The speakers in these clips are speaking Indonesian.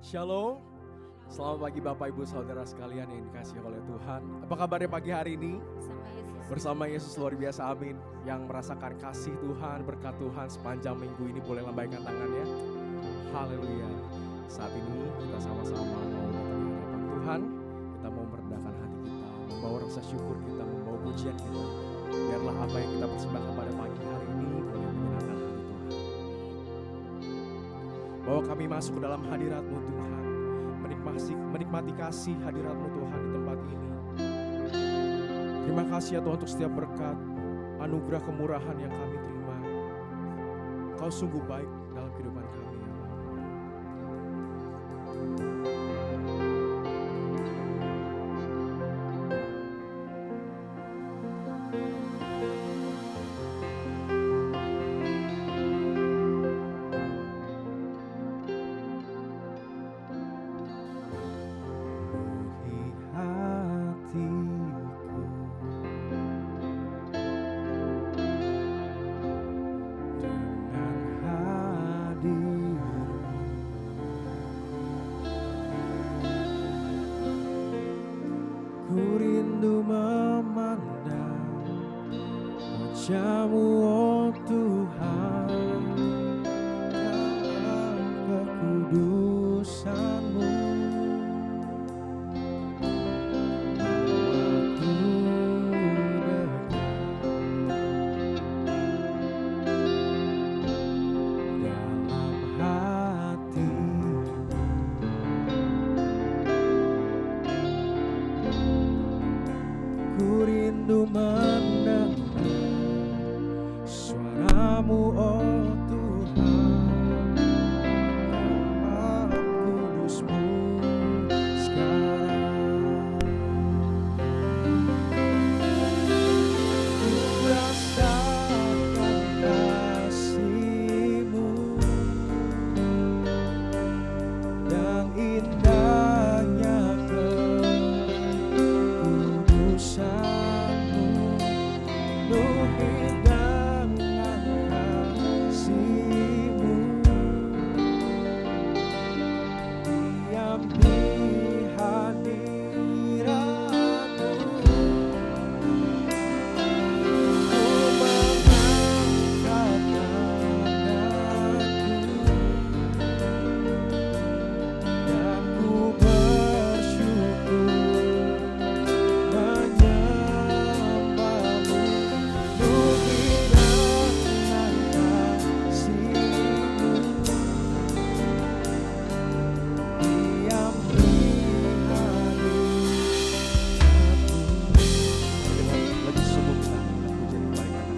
Shalom, selamat pagi Bapak Ibu Saudara sekalian yang dikasihi oleh Tuhan. Apa kabarnya pagi hari ini? Bersama Yesus luar biasa, amin. Yang merasakan kasih Tuhan, berkat Tuhan sepanjang minggu ini boleh lambaikan tangannya. Haleluya. Saat ini kita sama-sama mau datang di hadapan Tuhan. Kita mau merendahkan hati kita, membawa rasa syukur kita, membawa pujian kita. Biarlah apa yang kita persembahkan pada pagi hari ini boleh menyenangkan hati Tuhan. Bahwa kami masuk ke dalam hadirat-Mu Tuhan, menikmati kasih hadirat-Mu Tuhan di tempat ini. Terima kasih ya Tuhan untuk setiap berkat, anugerah kemurahan yang kami terima. Kau sungguh baik dalam kehidupan kami ya Bapa. Ku rindu memandang wajah-Mu, oh Tuhan, dalam kekudusan-Mu. Bawaku dekat dalam hati. Ku rindu mendengar suara-Mu, oh Tuhan, dalam kudus-Mu sekarang. Ku rasakan kasih-Mu dan indahnya kekudusan-Mu, penuhi dengan kasih-Mu, diam di hadirat-Mu. Ku mengangkat tanganku dan ku bersyukur menyembah-Mu, penuhi dengan kasih-Mu, diam di hadirat-Mu. Lagi sungguh kita puji kebaikan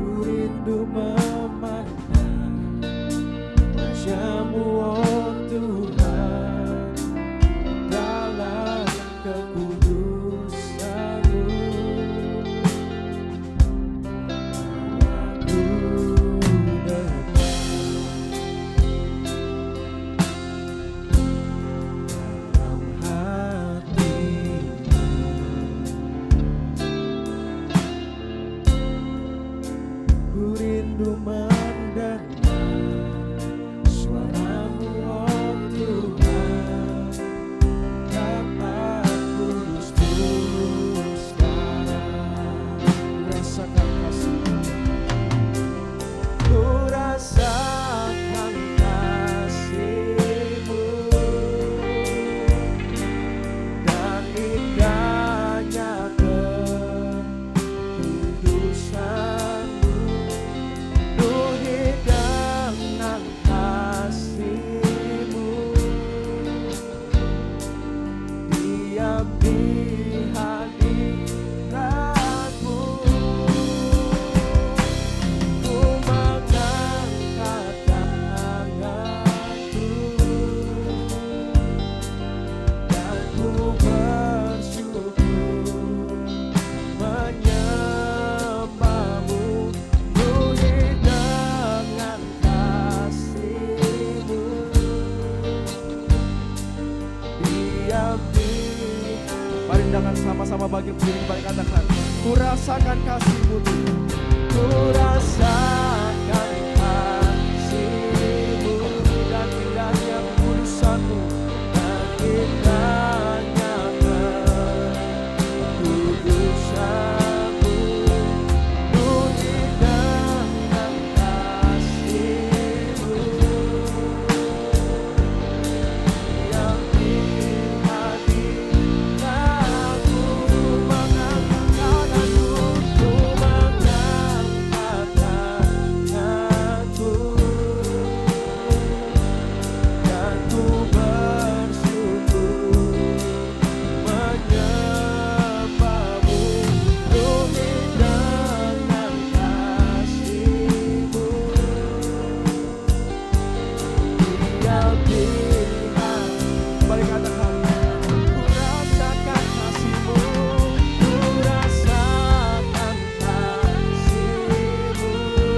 ku rindu memandang wajah-Mu, oh Tuhan, dalam kekudusan-Mu. Aku dekat dalam hati-Mu. Ku rindu mendengar suara-Mu, oh Tuhan, dapat kudus-Mu sekarang. Rasakan kasih-Mu, ku rasakan kasih-Mu dan indahnya kekudusan-Mu, penuhi dengan rasakan kasih-Mu Tuhan. Ku rasakan kasih-Mu dan indahnya kudusan-Mu dan indahnya kekudusan-Mu. Ku indahkan kasih-Mu yang di hati aku mengangkat tanganku, ku mengangkat tanganku dan ku bersyukur menyembah-Mu. Ku indahkan kasih-Mu yang di hati. Mari katakan, ku rasakan kasih-Mu, ku rasakan kasih-Mu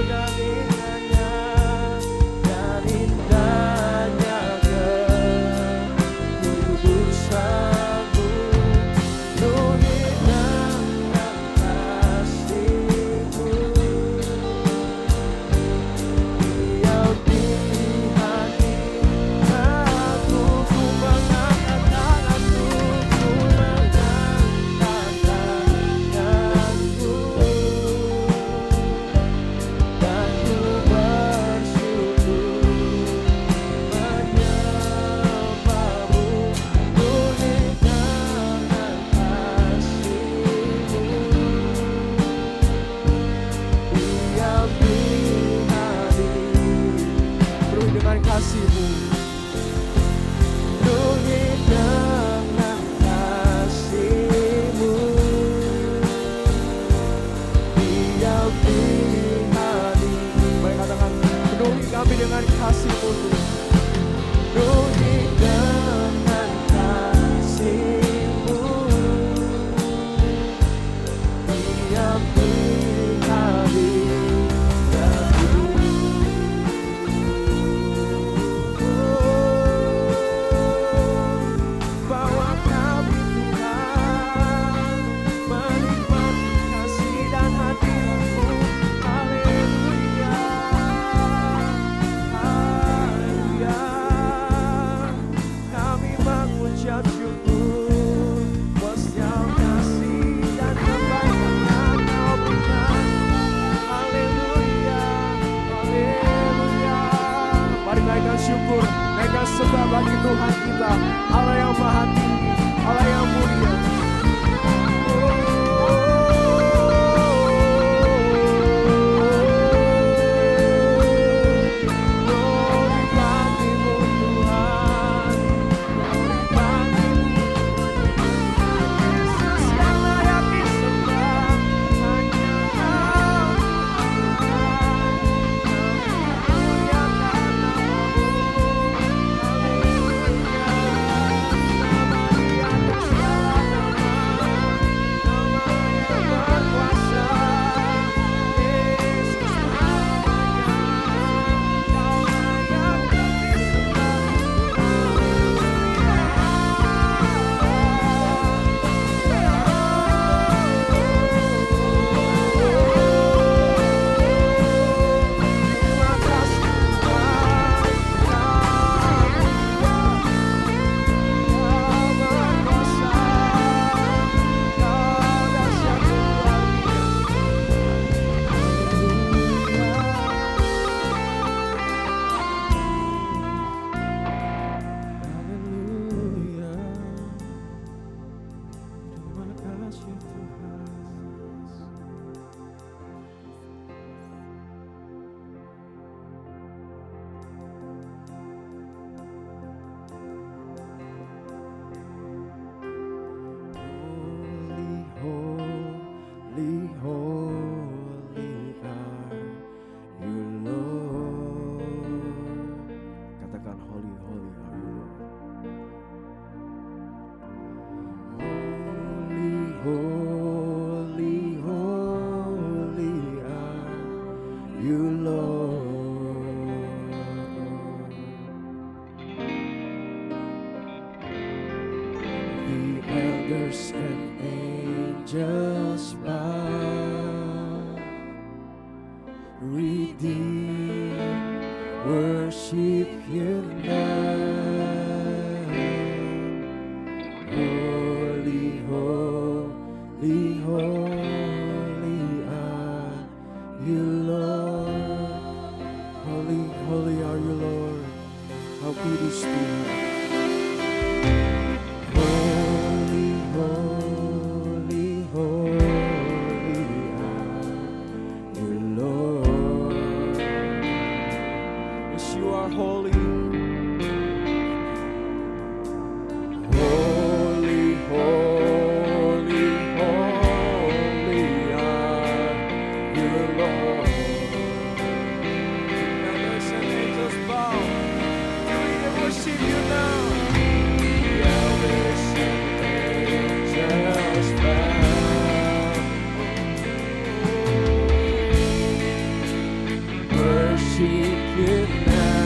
dan indahnya kekudusan-Mu. Ku indahkan kasih-Mu yang di hati aku. Ku mengangkat tanganku, ku mengangkat tanganku dan ku bersyukur menyembah-Mu. Ku indahkan kasih-Mu yang di hati. Penuhi dengan kasih-Mu, penuhi dengan kasih-Mu yang di hati. Mari katakan, penuhi kami dengan kasih-Mu Tuhan. Penuhi dengan kasih-Mu yang di hati. Bawa kami Tuhan menikmati kasih dan hadir-Mu. Haleluya, haleluya. Kami mengucap syukur setiap kasih dan kebaikan yang Kau berikan. Haleluya, haleluya. Mari naikkan syukur, naikkan sembah bagi Tuhan kita, Allah yang maha tinggi, Allah yang mulia. Glory bagi-Mu Tuhan, glory bagi-Mu Yesus yang layak disembah. Hanya Kau Tuhan, kami muliakan nama-Mu. Haleluya, nama di atas segala nama, nama yang berkuasa. Yesus namanya, Kau layak disembah. Terima kasih Tuhan, Kau berkuasa, Kau dahsyat luar Haleluya. Terima kasih Tuhan. Holy, holy are you Lord. Katakan holy, holy are you Lord. Holy, holy, holy are you Lord. The elders and angels bow redeemed, worship you now. Holy, holy, holy are you, Lord. Holy, holy are you, Lord. How kudus Tuhan. Holy, holy, holy are you, Lord. Yes, you are holy. Holy, holy, holy are you, Lord. Elders and angels bow. Do we worship you now? The elders and angels bow. Worship you now.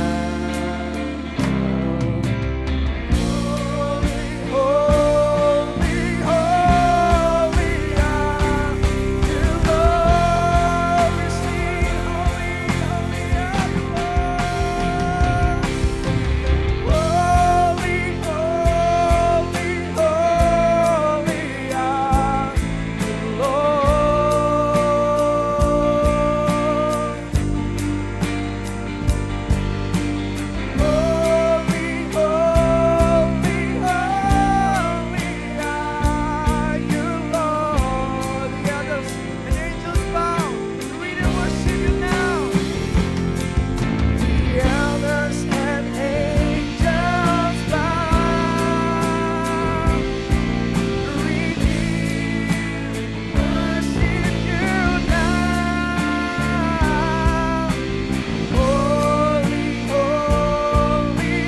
Holy, holy, holy are you, Lord. We sing holy, holy are you, Lord. Holy, holy, holy are you, Lord. Holy, holy, holy are you, Lord. The elders and angels bow. We do worship you now. The elders and angels bow. Redeemed, worship you now. Holy, holy, holy are you,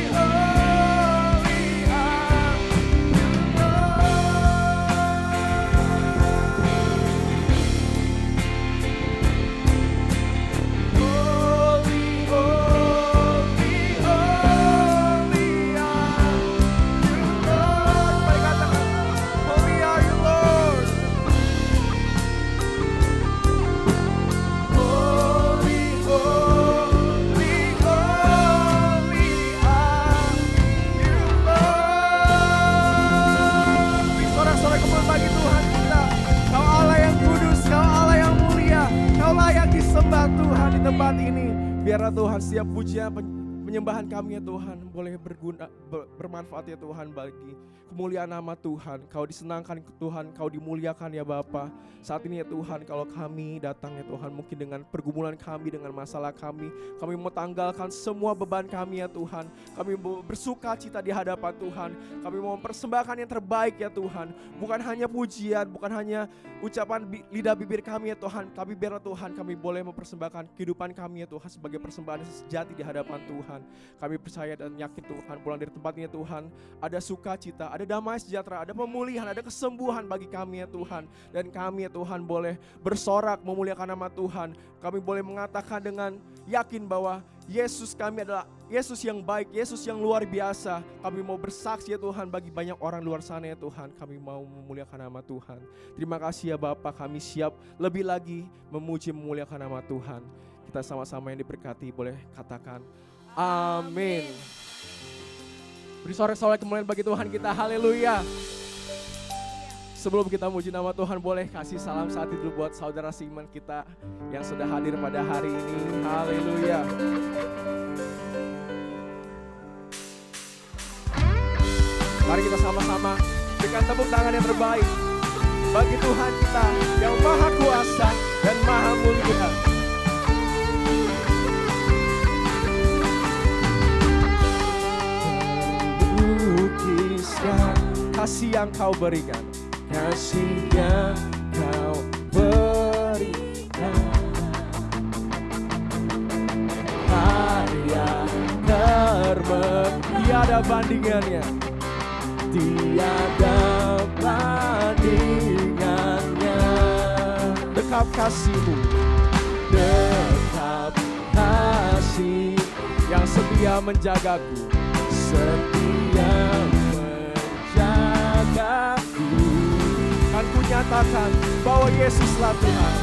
Holy, holy, holy are you, Lord. Mari katakan, holy are you, Lord. Holy, holy, holy are you, Lord. Sorak-sorai kemuliaan bagi Tuhan kita. Kau Allah yang kudus, Kau Allah yang mulia, Kau layak disembah Tuhan di tempat ini. Biarlah Tuhan setiap pujian penyembahan kami ya Tuhan boleh bermanfaat ya Tuhan bagi kemuliaan nama Tuhan. Kau disenangkan Tuhan, Kau dimuliakan ya Bapa. Saat ini ya Tuhan, kalau kami datang ya Tuhan mungkin dengan pergumulan kami, dengan masalah kami mau tanggalkan semua beban kami ya Tuhan. Kami mau bersuka cita di hadapan Tuhan. Kami mau mempersembahkan yang terbaik ya Tuhan. Bukan hanya pujian, bukan hanya ucapan lidah bibir kami ya Tuhan, tapi biarlah Tuhan kami boleh mempersembahkan kehidupan kami ya Tuhan sebagai persembahan yang sejati di hadapan Tuhan. Kami percaya dan yakin Tuhan, pulang dari tempat ini Tuhan, ada sukacita, ada damai sejahtera, ada pemulihan, ada kesembuhan bagi kami ya Tuhan. Dan kami ya Tuhan boleh bersorak memuliakan nama Tuhan. Kami boleh mengatakan dengan yakin bahwa Yesus kami adalah Yesus yang baik, Yesus yang luar biasa. Kami mau bersaksi ya Tuhan bagi banyak orang luar sana ya Tuhan. Kami mau memuliakan nama Tuhan. Terima kasih ya Bapa, kami siap lebih lagi memuji memuliakan nama Tuhan. Kita sama-sama yang diberkati boleh katakan amin. Beri sorak-sorai kemuliaan bagi Tuhan kita, haleluya. Sebelum kita muji nama Tuhan, boleh kasih salam saat itu buat saudara seiman kita yang sudah hadir pada hari ini, haleluya. Mari kita sama-sama berikan tepuk tangan yang terbaik bagi Tuhan kita yang maha kuasa dan maha mulia. Lukiskan kasih yang Kau berikan, kasih yang Kau berikan, karya tiada bandingannya, tiada bandingannya. Dekap kasih-Mu, dekap kasih yang setia menjagaku, setia menjagaku. Kan ku nyatakan bahwa Yesuslah Tuhan.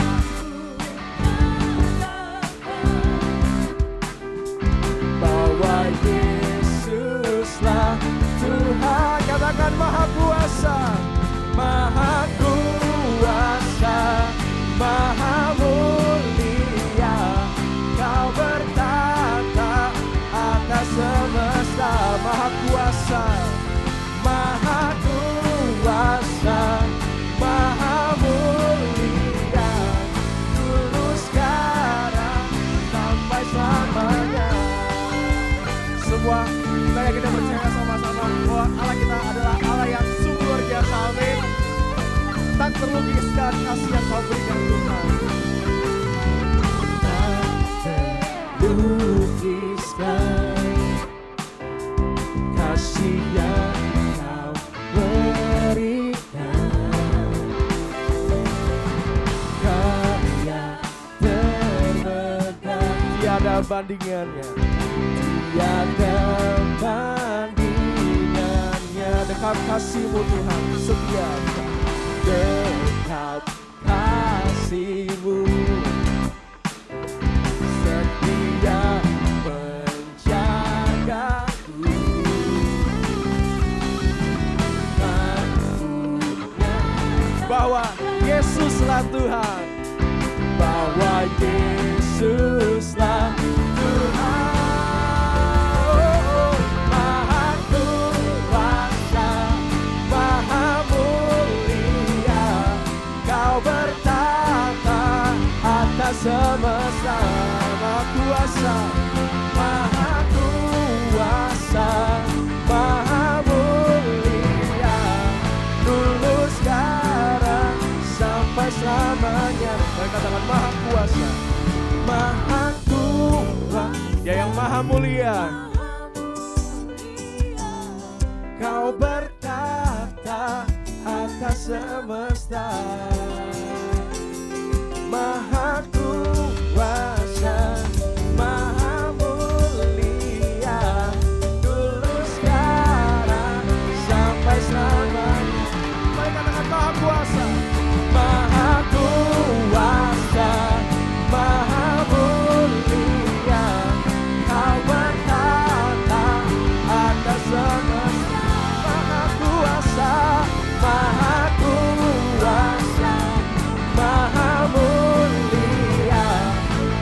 Allah kita adalah Allah yang sungguh luar biasa, amin. Tak terlukiskan kasih yang kau berikan Tuhan. Lukiskan kasih yang kau berikan, karya terbentang Tiada bandingannya, tiada bandingannya. dekat kasih-Mu Tuhan, setia Dekat kasih-Mu setia menjagaku. bahwa Yesuslah Tuhan, Bahwa Yesuslah Tuhan. Maha kuasa, maha mulia, Kau bertata atas semesta. Maha kuasa, Maha kuasa, maha mulia, dulu sekarang sampai selamanya. Mari katakan maha kuasa, Maha kuasa, Dia yang maha mulia. Kau bertata atas semesta. Maha kuasa, maha mulia, dulu sekarang sampai selamanya. Mari katakan maha kuasa, Maha kuasa, maha mulia, Kau bertata atas semesta. Maha kuasa, maha kuasa, maha mulia,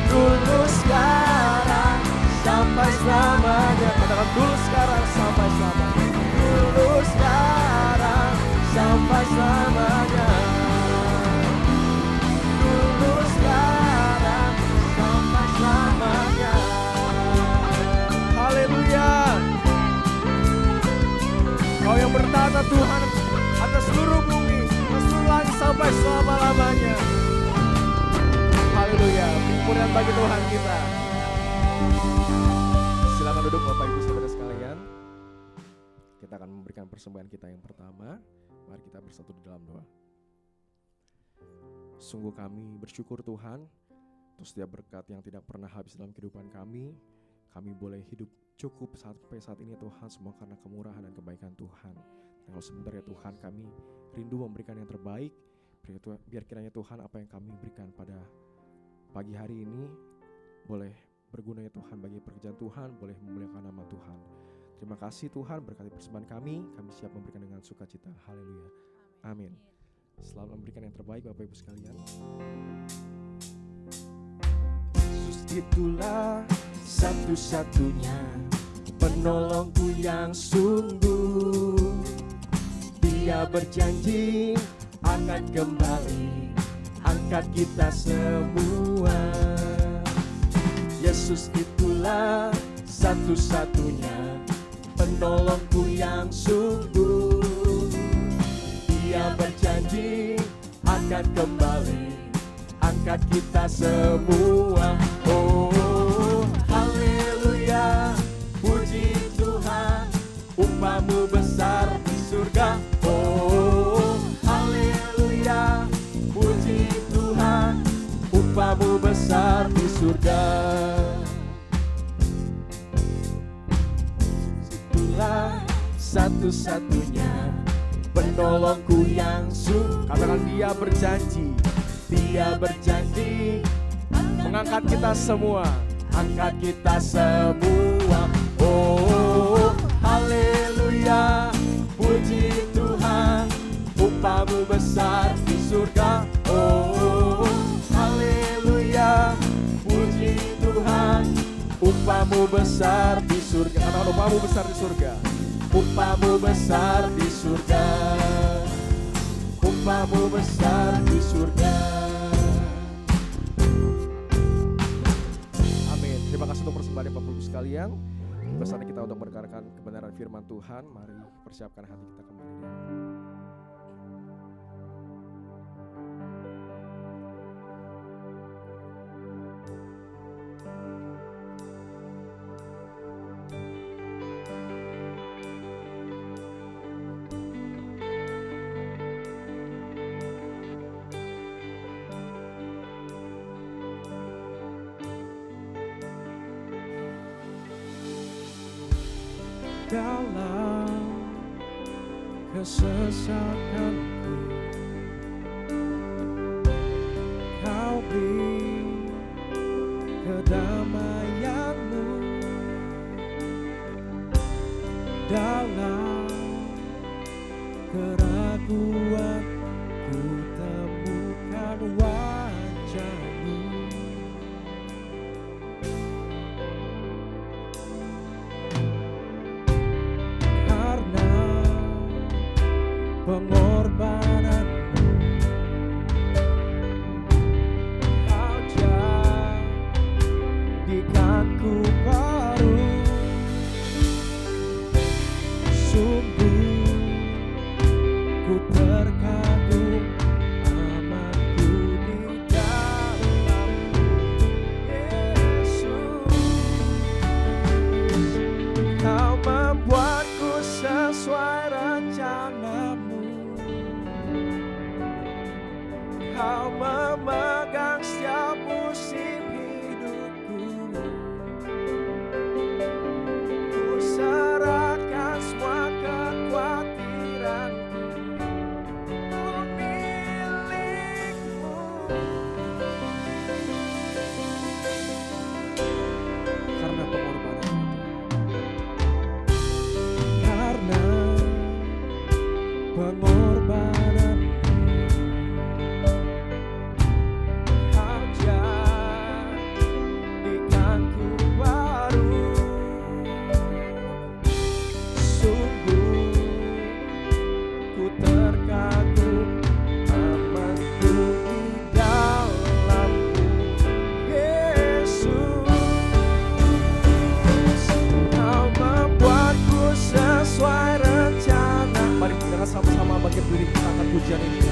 dulu sekarang sampai selamanya. katakan dulu sekarang sampai selamanya. Dulu sekarang sampai selamanya. Dulu sekarang sampai selamanya. Haleluya. Kau yang bertata Tuhan atas seluruh bumi, atas seluruh langit sampai selama-lamanya. Haleluya. Kemuliaan bagi Tuhan kita. Silakan duduk Bapak Ibu Saudara sekalian. Kita akan memberikan persembahan kita yang pertama. Mari kita bersatu di dalam doa. Sungguh kami bersyukur Tuhan untuk setiap berkat yang tidak pernah habis dalam kehidupan kami. Kami boleh hidup cukup sampai saat ini Tuhan, semua karena kemurahan dan kebaikan Tuhan. Dan kalau sebentar ya Tuhan, kami rindu memberikan yang terbaik. Biar kiranya Tuhan apa yang kami berikan pada pagi hari ini boleh berguna ya Tuhan bagi pekerjaan Tuhan, boleh memuliakan nama Tuhan. Terima kasih Tuhan, berkati persembahan kami siap memberikan dengan sukacita. Haleluya. Amin. Selalu memberikan yang terbaik Bapak Ibu sekalian. Yesus itulah satu-satunya penolongku yang sungguh. Dia berjanji akan kembali angkat kita semua. Yesus itulah satu-satunya penolongku yang sungguh. Dia berjanji akan kembali angkat kita semua. Oh, haleluya, puji Tuhan, upamu besar di surga. Oh, haleluya, puji Tuhan, upamu besar di surga. Itulah satu-satunya penolongku yang sungguh. Katakan Dia berjanji, Dia berjanji mengangkat kita semua. angkat kita semua. Oh, haleluya, puji Tuhan, upamu besar di surga. Oh, haleluya, puji Tuhan, upamu besar di surga. Katakan upamu besar di surga. Upamu besar di surga. Upamu besar di surga. Amin. Terima kasih untuk persembahan Bapak Ibu sekalian. Bersama kita untuk mendengarkan kebenaran firman Tuhan. Mari persiapkan hati kita kembali. Dalam kesesakanku Kau beri kedamaianmu. Dalam keraguan ku temukan wajahmu. Pengorbananmu Kau jadikanku baru. Sungguh ku terkagum amatku di dalam-Mu, Yesus. Kau membuatku sesuai rencana-Mu. Kau memegang setiap musim hidupku. Ku serahkan semua kekhawatiranku. Ku milik-Mu. Karena pengorbanan-Mu, karena pengorbanan jadikanku baru. Sungguh ku terkagum amatku di dalam-Mu, Yesus. Kau membuatku sesuai rencana. Mari kita sama-sama bangkit berdiri, kita angkat pujian ini.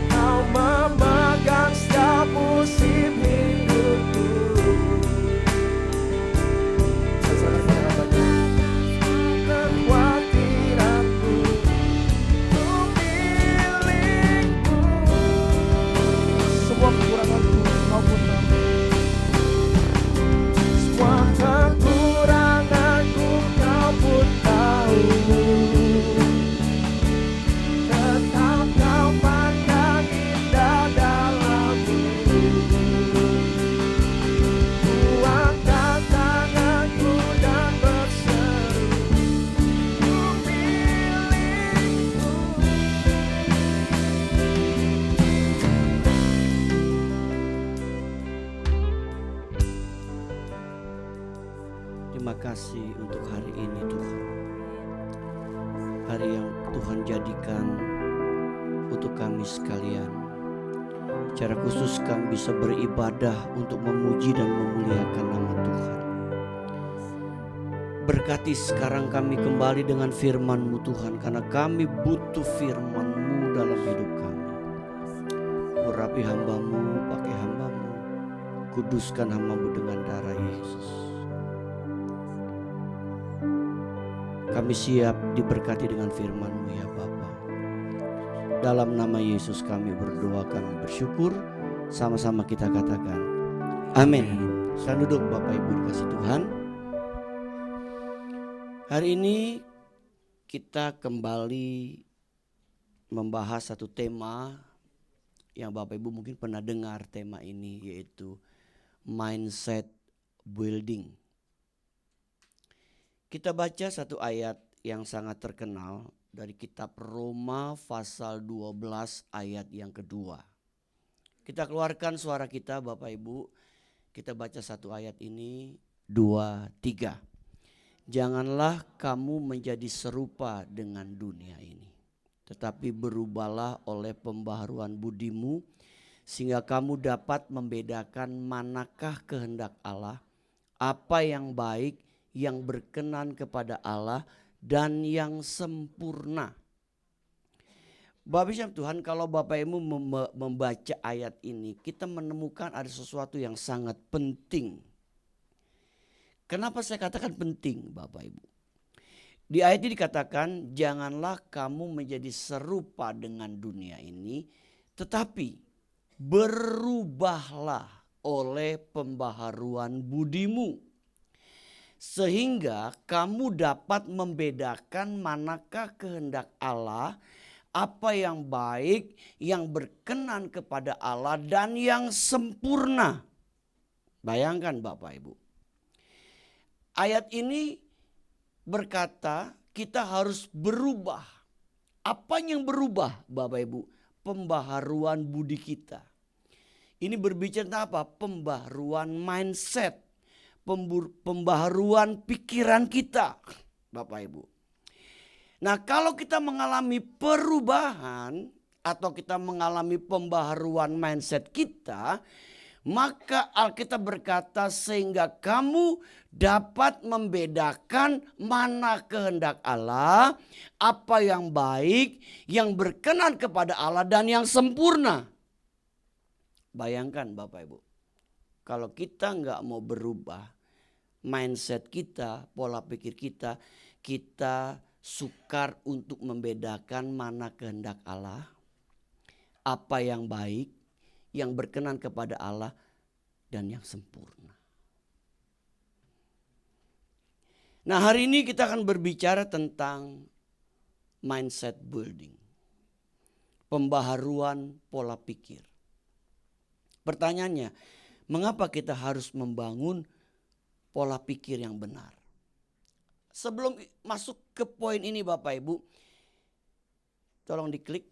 Kau memegang setiap musim hidupku. Kekhawatiranku, ku milik-Mu. Semua kekuranganku Kau pun tahu. Semua kekuranganku Kau pun tahu. Tetap Kau pandang indah dalam-Mu. Ku angkat tanganku dan berseru, ku milik-Mu. Terima kasih untuk hari ini Tuhan. Hari yang Tuhan jadikan untuk kami sekalian. Secara khusus kami bisa beribadah untuk memuji dan memuliakan nama Tuhan. Berkati sekarang kami kembali dengan firman-Mu Tuhan, karena kami butuh firman-Mu dalam hidup kami. Urapi hamba-Mu, pakai hamba-Mu, kuduskan hamba-Mu dengan darah Yesus. Kami siap diberkati dengan firman-Mu ya Bapa. Dalam nama Yesus kami berdoa, kami bersyukur. Sama-sama kita katakan amin. Saya duduk Bapak Ibu dikasih Tuhan. Hari ini kita kembali membahas satu tema yang Bapak Ibu mungkin pernah dengar tema ini, yaitu mindset building. Kita baca satu ayat yang sangat terkenal dari kitab Roma pasal 12 ayat yang kedua. Kita keluarkan suara kita Bapak Ibu. Kita baca satu ayat ini, 2, 3. Janganlah kamu menjadi serupa dengan dunia ini, tetapi berubahlah oleh pembaharuan budimu, sehingga kamu dapat membedakan manakah kehendak Allah, apa yang baik, yang berkenan kepada Allah, dan yang sempurna. Bapak Ibu Tuhan, kalau Bapak Ibu membaca ayat ini, kita menemukan ada sesuatu yang sangat penting. Kenapa saya katakan penting, Bapak Ibu? Di ayat ini dikatakan, janganlah kamu menjadi serupa dengan dunia ini, tetapi berubahlah oleh pembaharuan budimu, sehingga kamu dapat membedakan manakah kehendak Allah, apa yang baik, yang berkenan kepada Allah, dan yang sempurna. Bayangkan Bapak Ibu. Ayat ini berkata kita harus berubah. Apa yang berubah Bapak Ibu? Pembaharuan budi kita. Ini berbicara tentang apa? Pembaharuan mindset. Pembaharuan pikiran kita Bapak Ibu. Nah, kalau kita mengalami perubahan atau kita mengalami pembaharuan mindset kita, maka Alkitab berkata sehingga kamu dapat membedakan mana kehendak Allah, apa yang baik, yang berkenan kepada Allah, dan yang sempurna. Bayangkan Bapak Ibu, kalau kita nggak mau berubah mindset kita, pola pikir kita, kita sukar untuk membedakan mana kehendak Allah, apa yang baik, yang berkenan kepada Allah, dan yang sempurna. Nah, hari ini kita akan berbicara tentang mindset building. Pembaharuan pola pikir. Pertanyaannya, mengapa kita harus membangun pola pikir yang benar? Sebelum masuk ke poin ini Bapak Ibu, tolong diklik.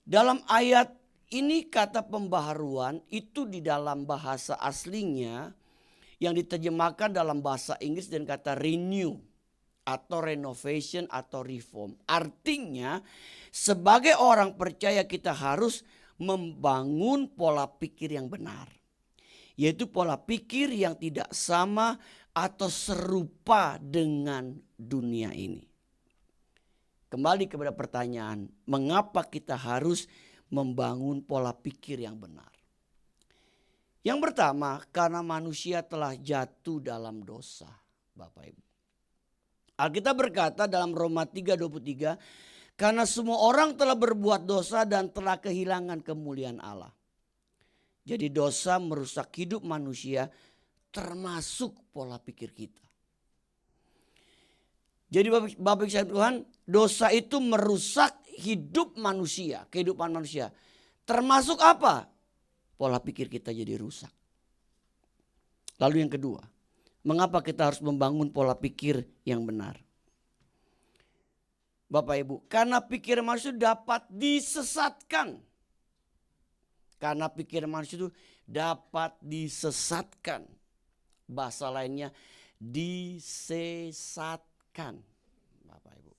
Dalam ayat ini kata pembaharuan itu di dalam bahasa aslinya yang diterjemahkan dalam bahasa Inggris dengan kata renew atau renovation atau reform. Artinya sebagai orang percaya kita harus membangun pola pikir yang benar. Yaitu pola pikir yang tidak sama atau serupa dengan dunia ini. Kembali kepada pertanyaan, mengapa kita harus membangun pola pikir yang benar? Yang pertama, karena manusia telah jatuh dalam dosa, Bapak Ibu. Alkitab berkata dalam Roma 3:23, karena semua orang telah berbuat dosa dan telah kehilangan kemuliaan Allah. Jadi dosa merusak hidup manusia, termasuk pola pikir kita. Jadi Bapak Ibu Tuhan, dosa itu merusak hidup manusia, kehidupan manusia. Termasuk apa? Pola pikir kita jadi rusak. Lalu yang kedua, mengapa kita harus membangun pola pikir yang benar? Bapak Ibu, karena pikiran manusia dapat disesatkan. Karena pikiran manusia itu dapat disesatkan. Bahasa lainnya disesatkan. Bapak Ibu.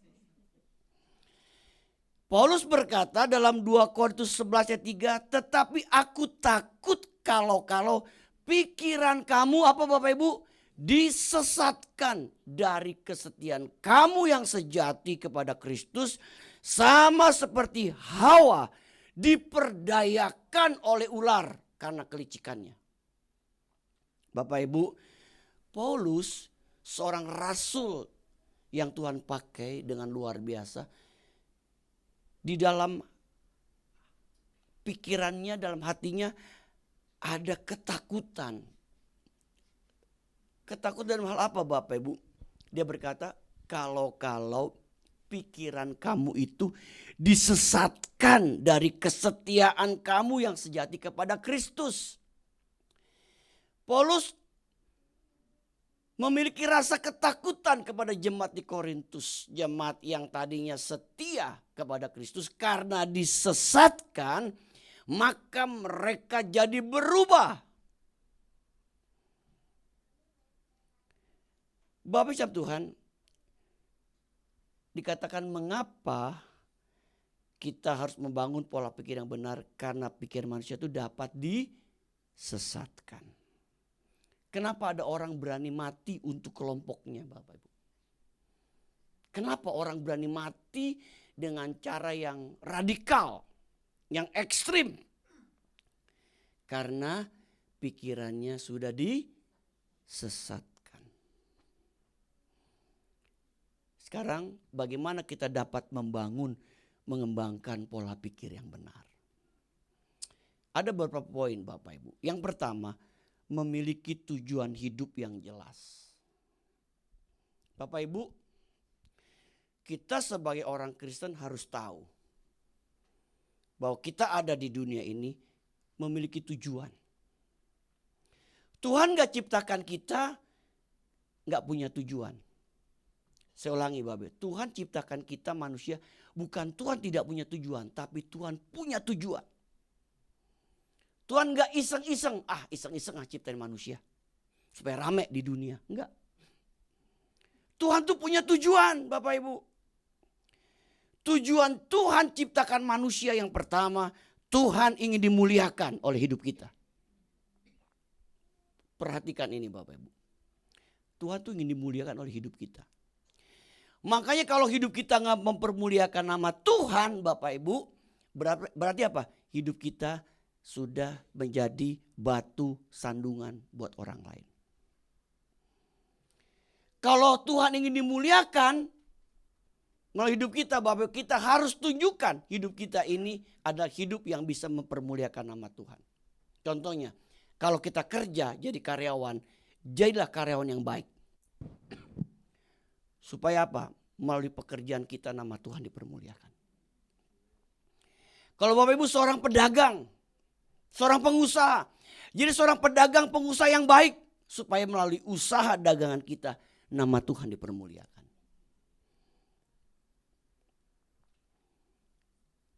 Paulus berkata dalam 2 Korintus 11 ayat 3, tetapi aku takut kalau pikiran kamu apa Bapak Ibu? Disesatkan dari kesetiaan kamu yang sejati kepada Kristus, sama seperti Hawa diperdayakan oleh ular karena kelicikannya. Bapak Ibu, Paulus seorang rasul yang Tuhan pakai dengan luar biasa. Di dalam pikirannya, dalam hatinya ada ketakutan. Ketakutan dalam hal apa Bapak Ibu? Dia berkata, kalau pikiran kamu itu disesatkan dari kesetiaan kamu yang sejati kepada Kristus. Paulus memiliki rasa ketakutan kepada jemaat di Korintus. Jemaat yang tadinya setia kepada Kristus, karena disesatkan maka mereka jadi berubah. Bapak Ibu Tuhan, dikatakan mengapa kita harus membangun pola pikir yang benar, karena pikiran manusia itu dapat disesatkan. Kenapa ada orang berani mati untuk kelompoknya, Bapak Ibu? Kenapa orang berani mati dengan cara yang radikal, yang ekstrim? Karena pikirannya sudah disesatkan. Sekarang bagaimana kita dapat mengembangkan pola pikir yang benar? Ada beberapa poin Bapak Ibu. Yang pertama, memiliki tujuan hidup yang jelas. Bapak Ibu, kita sebagai orang Kristen harus tahu bahwa kita ada di dunia ini memiliki tujuan. Tuhan gak ciptakan kita gak punya tujuan. Saya ulangi Bapak Ibu, Tuhan ciptakan kita manusia bukan Tuhan tidak punya tujuan, tapi Tuhan punya tujuan. Tuhan gak iseng-iseng, iseng-iseng ciptain manusia supaya rame di dunia. Enggak. Tuhan tuh punya tujuan Bapak Ibu. Tujuan Tuhan ciptakan manusia yang pertama, Tuhan ingin dimuliakan oleh hidup kita. Perhatikan ini Bapak Ibu. Tuhan tuh ingin dimuliakan oleh hidup kita. Makanya kalau hidup kita gak mempermuliakan nama Tuhan Bapak Ibu, berarti apa? Hidup kita sudah menjadi batu sandungan buat orang lain. Kalau Tuhan ingin dimuliakan melalui hidup kita, Bapak, kita harus tunjukkan hidup kita ini adalah hidup yang bisa mempermuliakan nama Tuhan. Contohnya, kalau kita kerja jadi karyawan, jadilah karyawan yang baik. Supaya apa? Melalui pekerjaan kita nama Tuhan dipermuliakan. Kalau Bapak Ibu seorang pedagang, seorang pengusaha. Jadi seorang pedagang pengusaha yang baik. Supaya melalui usaha dagangan kita nama Tuhan dipermuliakan.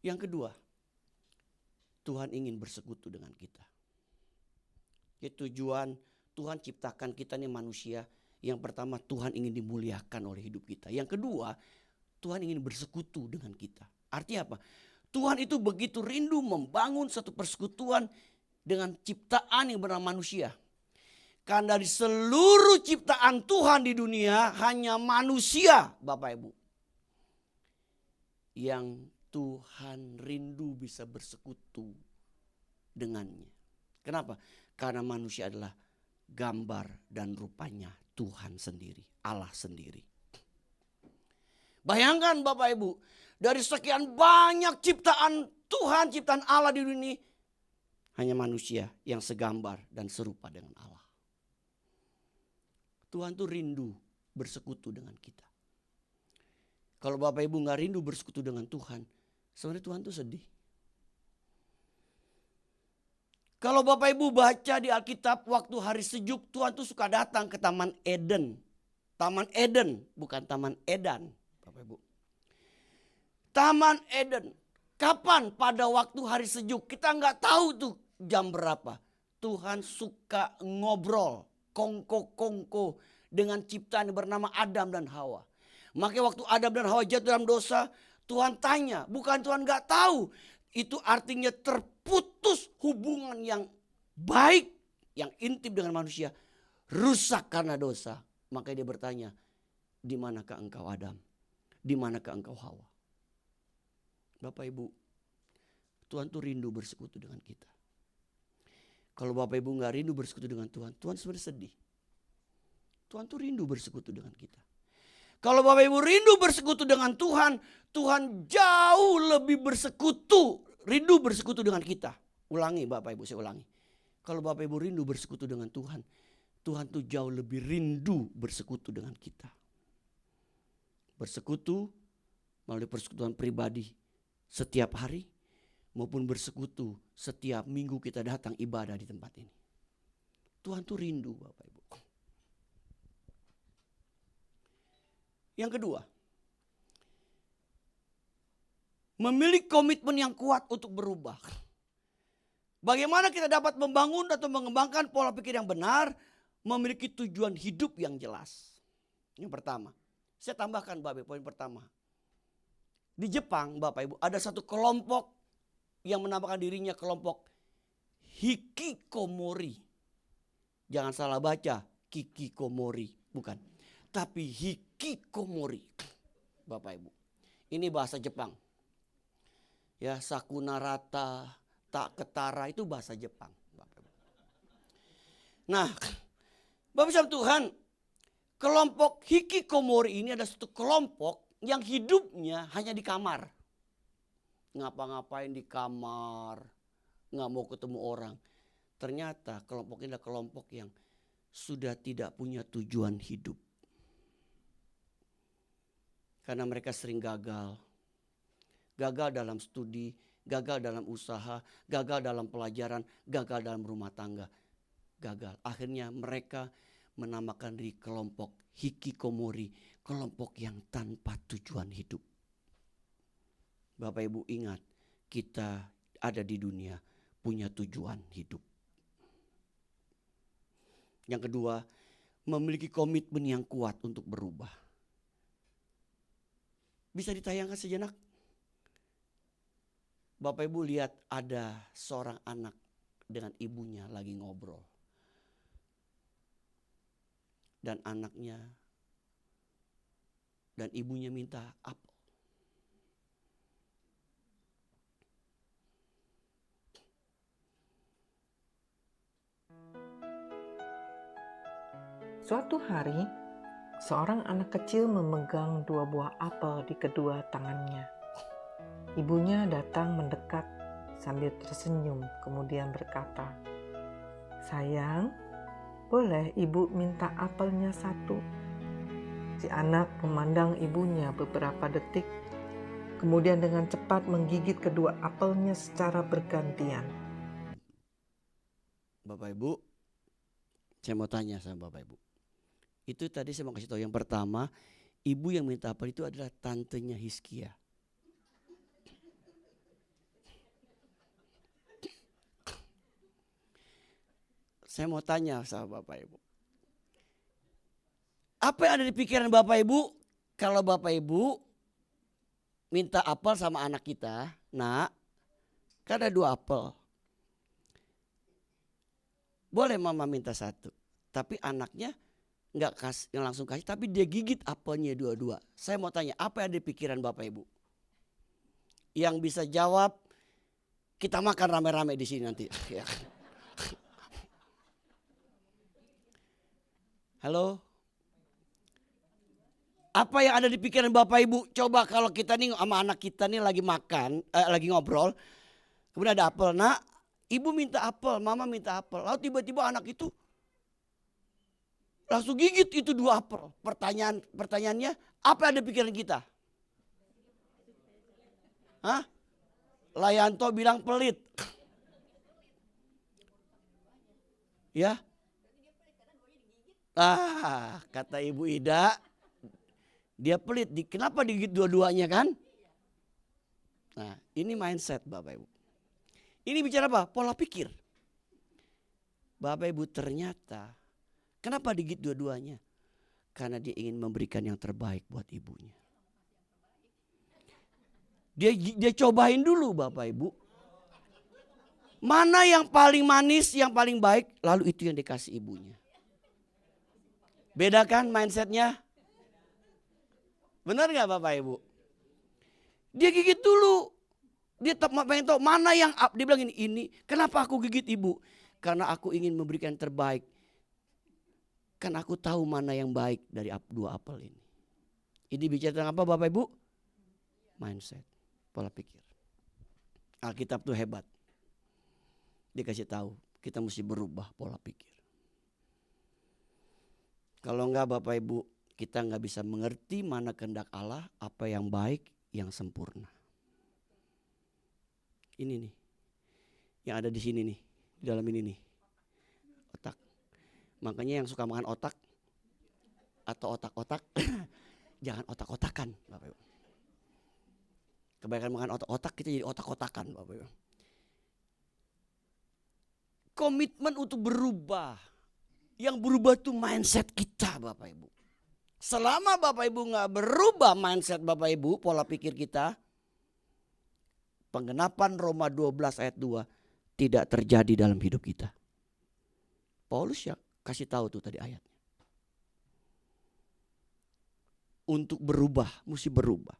Yang kedua, Tuhan ingin bersekutu dengan kita. Jadi tujuan Tuhan ciptakan kita nih manusia. Yang pertama Tuhan ingin dimuliakan oleh hidup kita. Yang kedua Tuhan ingin bersekutu dengan kita. Artinya apa? Tuhan itu begitu rindu membangun satu persekutuan dengan ciptaan yang bernama manusia. Karena dari seluruh ciptaan Tuhan di dunia hanya manusia Bapak Ibu. Yang Tuhan rindu bisa bersekutu dengannya. Kenapa? Karena manusia adalah gambar dan rupanya Tuhan sendiri, Allah sendiri. Bayangkan Bapak Ibu, dari sekian banyak ciptaan Tuhan, ciptaan Allah di dunia ini, hanya manusia yang segambar dan serupa dengan Allah. Tuhan tuh rindu bersekutu dengan kita. Kalau Bapak Ibu gak rindu bersekutu dengan Tuhan, sebenarnya Tuhan tuh sedih. Kalau Bapak Ibu baca di Alkitab waktu hari sejuk, Tuhan tuh suka datang ke Taman Eden. Taman Eden, bukan Taman Edan, Bapak Ibu. Taman Eden. Kapan? Pada waktu hari sejuk. Kita nggak tahu tuh jam berapa. Tuhan suka ngobrol, kongko-kongko dengan ciptaan yang bernama Adam dan Hawa. Makanya waktu Adam dan Hawa jatuh dalam dosa, Tuhan tanya, bukan Tuhan nggak tahu. Itu artinya terputus hubungan yang baik, yang intim dengan manusia, rusak karena dosa. Makanya dia bertanya, di manakah engkau Adam? Di manakah engkau Hawa? Bapak Ibu, Tuhan tuh rindu bersekutu dengan kita. Kalau Bapak Ibu gak rindu bersekutu dengan Tuhan, Tuhan sebenarnya sedih. Tuhan tuh rindu bersekutu dengan kita. Kalau Bapak Ibu rindu bersekutu dengan Tuhan, Tuhan jauh lebih rindu bersekutu dengan kita. Ulangi Bapak Ibu, saya ulangi. Kalau Bapak Ibu rindu bersekutu dengan Tuhan, Tuhan tuh jauh lebih rindu bersekutu dengan kita. Bersekutu melalui persekutuan pribadi setiap hari, maupun bersekutu setiap minggu kita datang ibadah di tempat ini. Tuhan tuh rindu Bapak Ibu. Yang kedua, memiliki komitmen yang kuat untuk berubah. Bagaimana kita dapat membangun atau mengembangkan pola pikir yang benar, memiliki tujuan hidup yang jelas. Yang pertama, saya tambahkan Bapak Ibu, poin pertama. Di Jepang Bapak Ibu ada satu kelompok yang menamakan dirinya kelompok Hikikomori. Jangan salah baca, kikikomori, bukan. Tapi hikikomori. Bapak Ibu. Ini bahasa Jepang. Ya, sakunarata, tak ketara itu bahasa Jepang. Bapak Ibu. Nah, Bapak Ibu Tuhan, kelompok hikikomori ini ada satu kelompok yang hidupnya hanya di kamar. Ngapa-ngapain di kamar, nggak mau ketemu orang. Ternyata kelompok ini adalah kelompok yang sudah tidak punya tujuan hidup. Karena mereka sering gagal. Gagal dalam studi, gagal dalam usaha, gagal dalam pelajaran, gagal dalam rumah tangga. Gagal. Akhirnya mereka menamakan diri kelompok hikikomori, kelompok yang tanpa tujuan hidup. Bapak Ibu ingat, kita ada di dunia punya tujuan hidup. Yang kedua, memiliki komitmen yang kuat untuk berubah. Bisa ditayangkan sejenak? Bapak Ibu lihat ada seorang anak dengan ibunya lagi ngobrol. Dan anaknya dan ibunya minta apel. Suatu hari, seorang anak kecil memegang 2 buah apel di kedua tangannya. Ibunya datang mendekat sambil tersenyum, kemudian berkata, "Sayang, boleh ibu minta apelnya 1?" Si anak memandang ibunya beberapa detik, kemudian dengan cepat menggigit kedua apelnya secara bergantian. Bapak Ibu, saya mau tanya sama Bapak Ibu. Itu tadi saya mau kasih tahu, yang pertama, ibu yang minta apel itu adalah tantenya Hizkia. Saya mau tanya sama Bapak Ibu. Apa yang ada di pikiran Bapak Ibu kalau Bapak Ibu minta apel sama anak kita? Nak, kan ada 2 apel. Boleh mama minta 1. Tapi anaknya nggak langsung kasih, tapi dia gigit apelnya dua-dua. Saya mau tanya, apa yang ada di pikiran Bapak Ibu? Yang bisa jawab, kita makan rame-rame di sini nanti. Halo? Apa yang ada di pikiran Bapak Ibu? Coba kalau kita nih sama anak kita nih lagi makan, lagi ngobrol. Kemudian ada apel. Nak, ibu minta apel, mama minta apel. Lalu tiba-tiba anak itu langsung gigit itu 2 apel. Pertanyaannya, apa yang ada di pikiran kita? Hah? Layanto bilang pelit. Ya? Kata Ibu Ida, dia pelit. Kenapa digigit dua-duanya kan? Nah, ini mindset Bapak Ibu. Ini bicara apa? Pola pikir. Bapak Ibu, ternyata kenapa digigit dua-duanya? Karena dia ingin memberikan yang terbaik buat ibunya. Dia cobain dulu Bapak Ibu. Mana yang paling manis, yang paling baik, lalu itu yang dikasih ibunya. Beda kan mindsetnya? Benar gak Bapak Ibu? Dia gigit dulu. Dia pengen tahu mana yang dia bilang ini. Kenapa aku gigit ibu? Karena aku ingin memberikan yang terbaik. Kan aku tahu mana yang baik dari 2 apel ini. Ini bicara tentang apa Bapak Ibu? Mindset, pola pikir. Alkitab tuh hebat. Dia kasih tahu kita mesti berubah pola pikir. Kalau enggak Bapak Ibu, kita enggak bisa mengerti mana kehendak Allah, apa yang baik, yang sempurna. Ini nih, yang ada di sini nih, di dalam ini nih, otak. Makanya yang suka makan otak atau otak-otak, jangan otak-otakan Bapak Ibu. Kebanyakan makan otak-otak, kita jadi otak-otakan Bapak Ibu. Komitmen untuk berubah. Yang berubah itu mindset kita Bapak Ibu. Selama Bapak Ibu gak berubah mindset Bapak Ibu, pola pikir kita, penggenapan Roma 12 ayat 2 tidak terjadi dalam hidup kita. Paulus ya kasih tahu tuh tadi ayatnya. Untuk berubah, mesti berubah.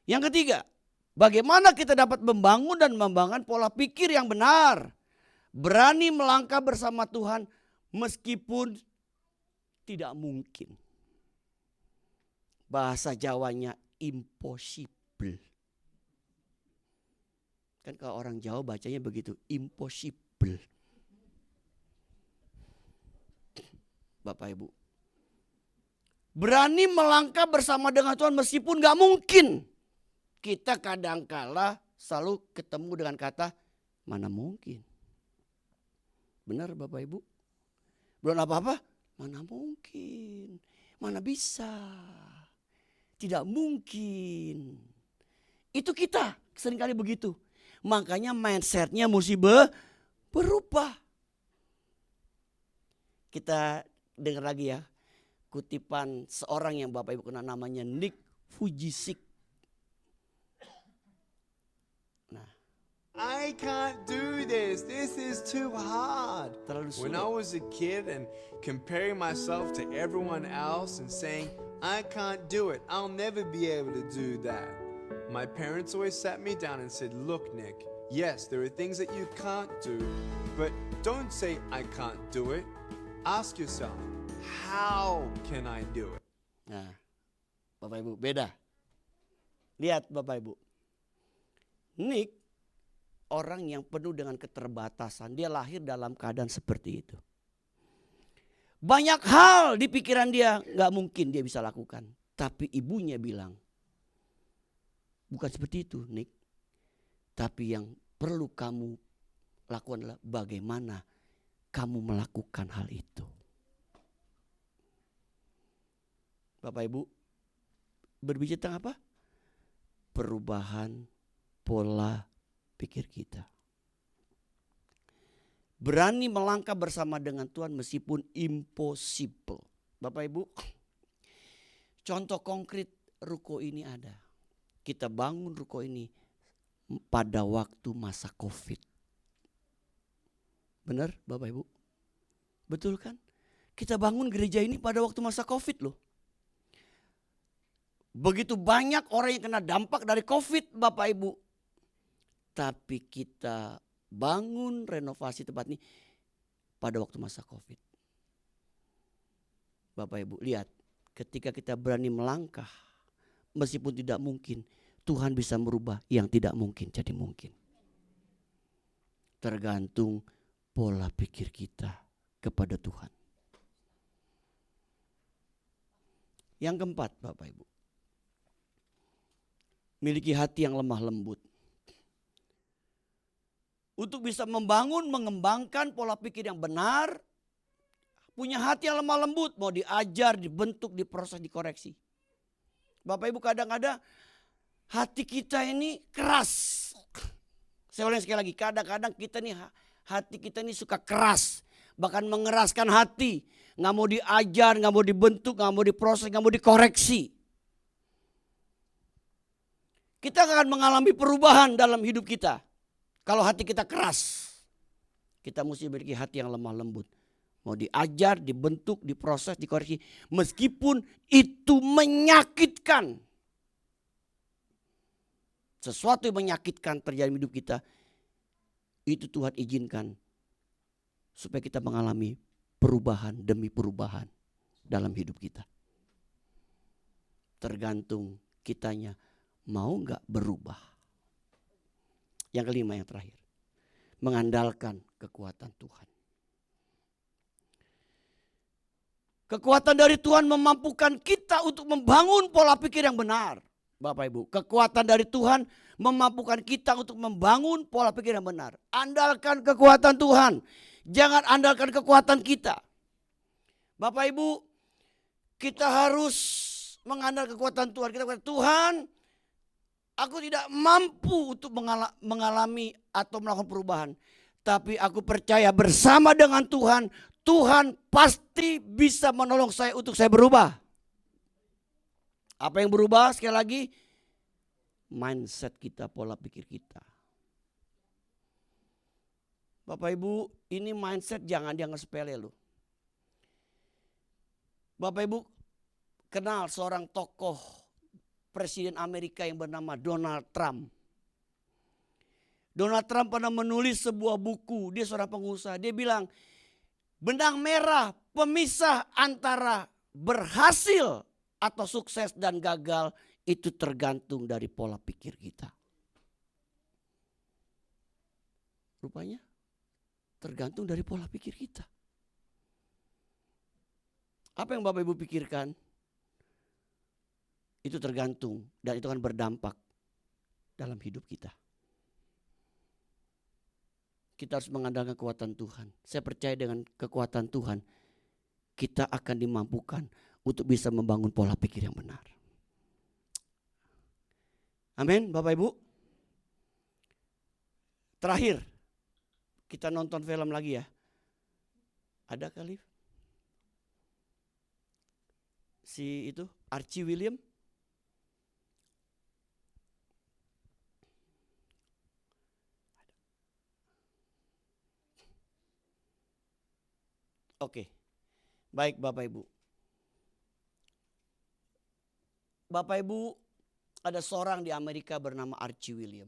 Yang ketiga, bagaimana kita dapat membangun dan membangun pola pikir yang benar. Berani melangkah bersama Tuhan meskipun tidak mungkin. Bahasa Jawanya impossible. Kan kalau orang Jawa bacanya begitu, impossible. Bapak Ibu, berani melangkah bersama dengan Tuhan meskipun gak mungkin. Kita kadangkala selalu ketemu dengan kata, mana mungkin. Benar Bapak Ibu? Belum apa-apa, mana mungkin. Mana bisa. Tidak mungkin. Itu kita seringkali begitu. Makanya mindsetnya mesti berubah. Kita dengar lagi ya. Kutipan seorang yang Bapak Ibu kenal namanya Nick Vujicic. Nah, I can't do this. This is too hard. terlalu When sulit. I was a kid and comparing myself to everyone else and saying, I can't do it. I'll never be able to do that. My parents always sat me down and said, look, Nick, yes, there are things that you can't do, but don't say I can't do it. Ask yourself, how can I do it? Nah, Bapak Ibu beda. Lihat Bapak Ibu. Nick orang yang penuh dengan keterbatasan. Dia lahir dalam keadaan seperti itu. Banyak hal di pikiran dia gak mungkin dia bisa lakukan. Tapi ibunya bilang, bukan seperti itu Nick. Tapi yang perlu kamu lakukan adalah bagaimana kamu melakukan hal itu. Bapak Ibu, berbicara tentang apa? Perubahan pola pikir kita. Berani melangkah bersama dengan Tuhan meskipun impossible. Bapak Ibu, contoh konkret ruko ini ada. Kita bangun ruko ini pada waktu masa COVID. Benar Bapak Ibu? Betul kan? Kita bangun gereja ini pada waktu masa COVID loh. Begitu banyak orang yang kena dampak dari COVID Bapak Ibu. Tapi kita bangun renovasi tempat ini pada waktu masa COVID. Bapak Ibu lihat, ketika kita berani melangkah meskipun tidak mungkin, Tuhan bisa merubah yang tidak mungkin jadi mungkin. Tergantung pola pikir kita kepada Tuhan. Yang keempat Bapak Ibu, miliki hati yang lemah lembut. Untuk bisa membangun, mengembangkan pola pikir yang benar, punya hati yang lemah lembut, mau diajar, dibentuk, diproses, dikoreksi. Bapak Ibu kadang-kadang hati kita ini keras. Saya ulang sekali lagi, kadang-kadang kita nih hati kita ini suka keras, bahkan mengeraskan hati, nggak mau diajar, nggak mau dibentuk, nggak mau diproses, nggak mau dikoreksi. Kita akan mengalami perubahan dalam hidup kita. Kalau hati kita keras, kita mesti memiliki hati yang lemah lembut. Mau diajar, dibentuk, diproses, dikoreksi. Meskipun itu menyakitkan. Sesuatu yang menyakitkan terjadi di hidup kita, itu Tuhan izinkan. Supaya kita mengalami perubahan demi perubahan dalam hidup kita. Tergantung kitanya mau gak berubah. Yang kelima, yang terakhir, mengandalkan kekuatan Tuhan. Kekuatan dari Tuhan memampukan kita untuk membangun pola pikir yang benar. Bapak Ibu, kekuatan dari Tuhan memampukan kita untuk membangun pola pikir yang benar. Andalkan kekuatan Tuhan, jangan andalkan kekuatan kita. Bapak Ibu, kita harus mengandalkan kekuatan Tuhan. Kita katakan, Tuhan, aku tidak mampu untuk mengalami atau melakukan perubahan. Tapi aku percaya bersama dengan Tuhan, Tuhan pasti bisa menolong saya untuk saya berubah. Apa yang berubah? Sekali lagi, mindset kita, pola pikir kita. Bapak Ibu, ini mindset jangan dianggap sepele loh. Bapak Ibu kenal seorang tokoh Presiden Amerika yang bernama Donald Trump. Donald Trump pernah menulis sebuah buku, dia seorang pengusaha. Dia bilang, benang merah pemisah antara berhasil atau sukses dan gagal itu tergantung dari pola pikir kita. Rupanya tergantung dari pola pikir kita. Apa yang Bapak Ibu pikirkan, itu tergantung dan itu akan berdampak dalam hidup kita. Kita harus mengandalkan kekuatan Tuhan. Saya percaya dengan kekuatan Tuhan, kita akan dimampukan untuk bisa membangun pola pikir yang benar. Amin, Bapak Ibu. Terakhir, kita nonton film lagi ya. Ada kali? Si itu, Archie William. Oke, baik Bapak Ibu. Bapak Ibu, ada seorang di Amerika bernama Archie William.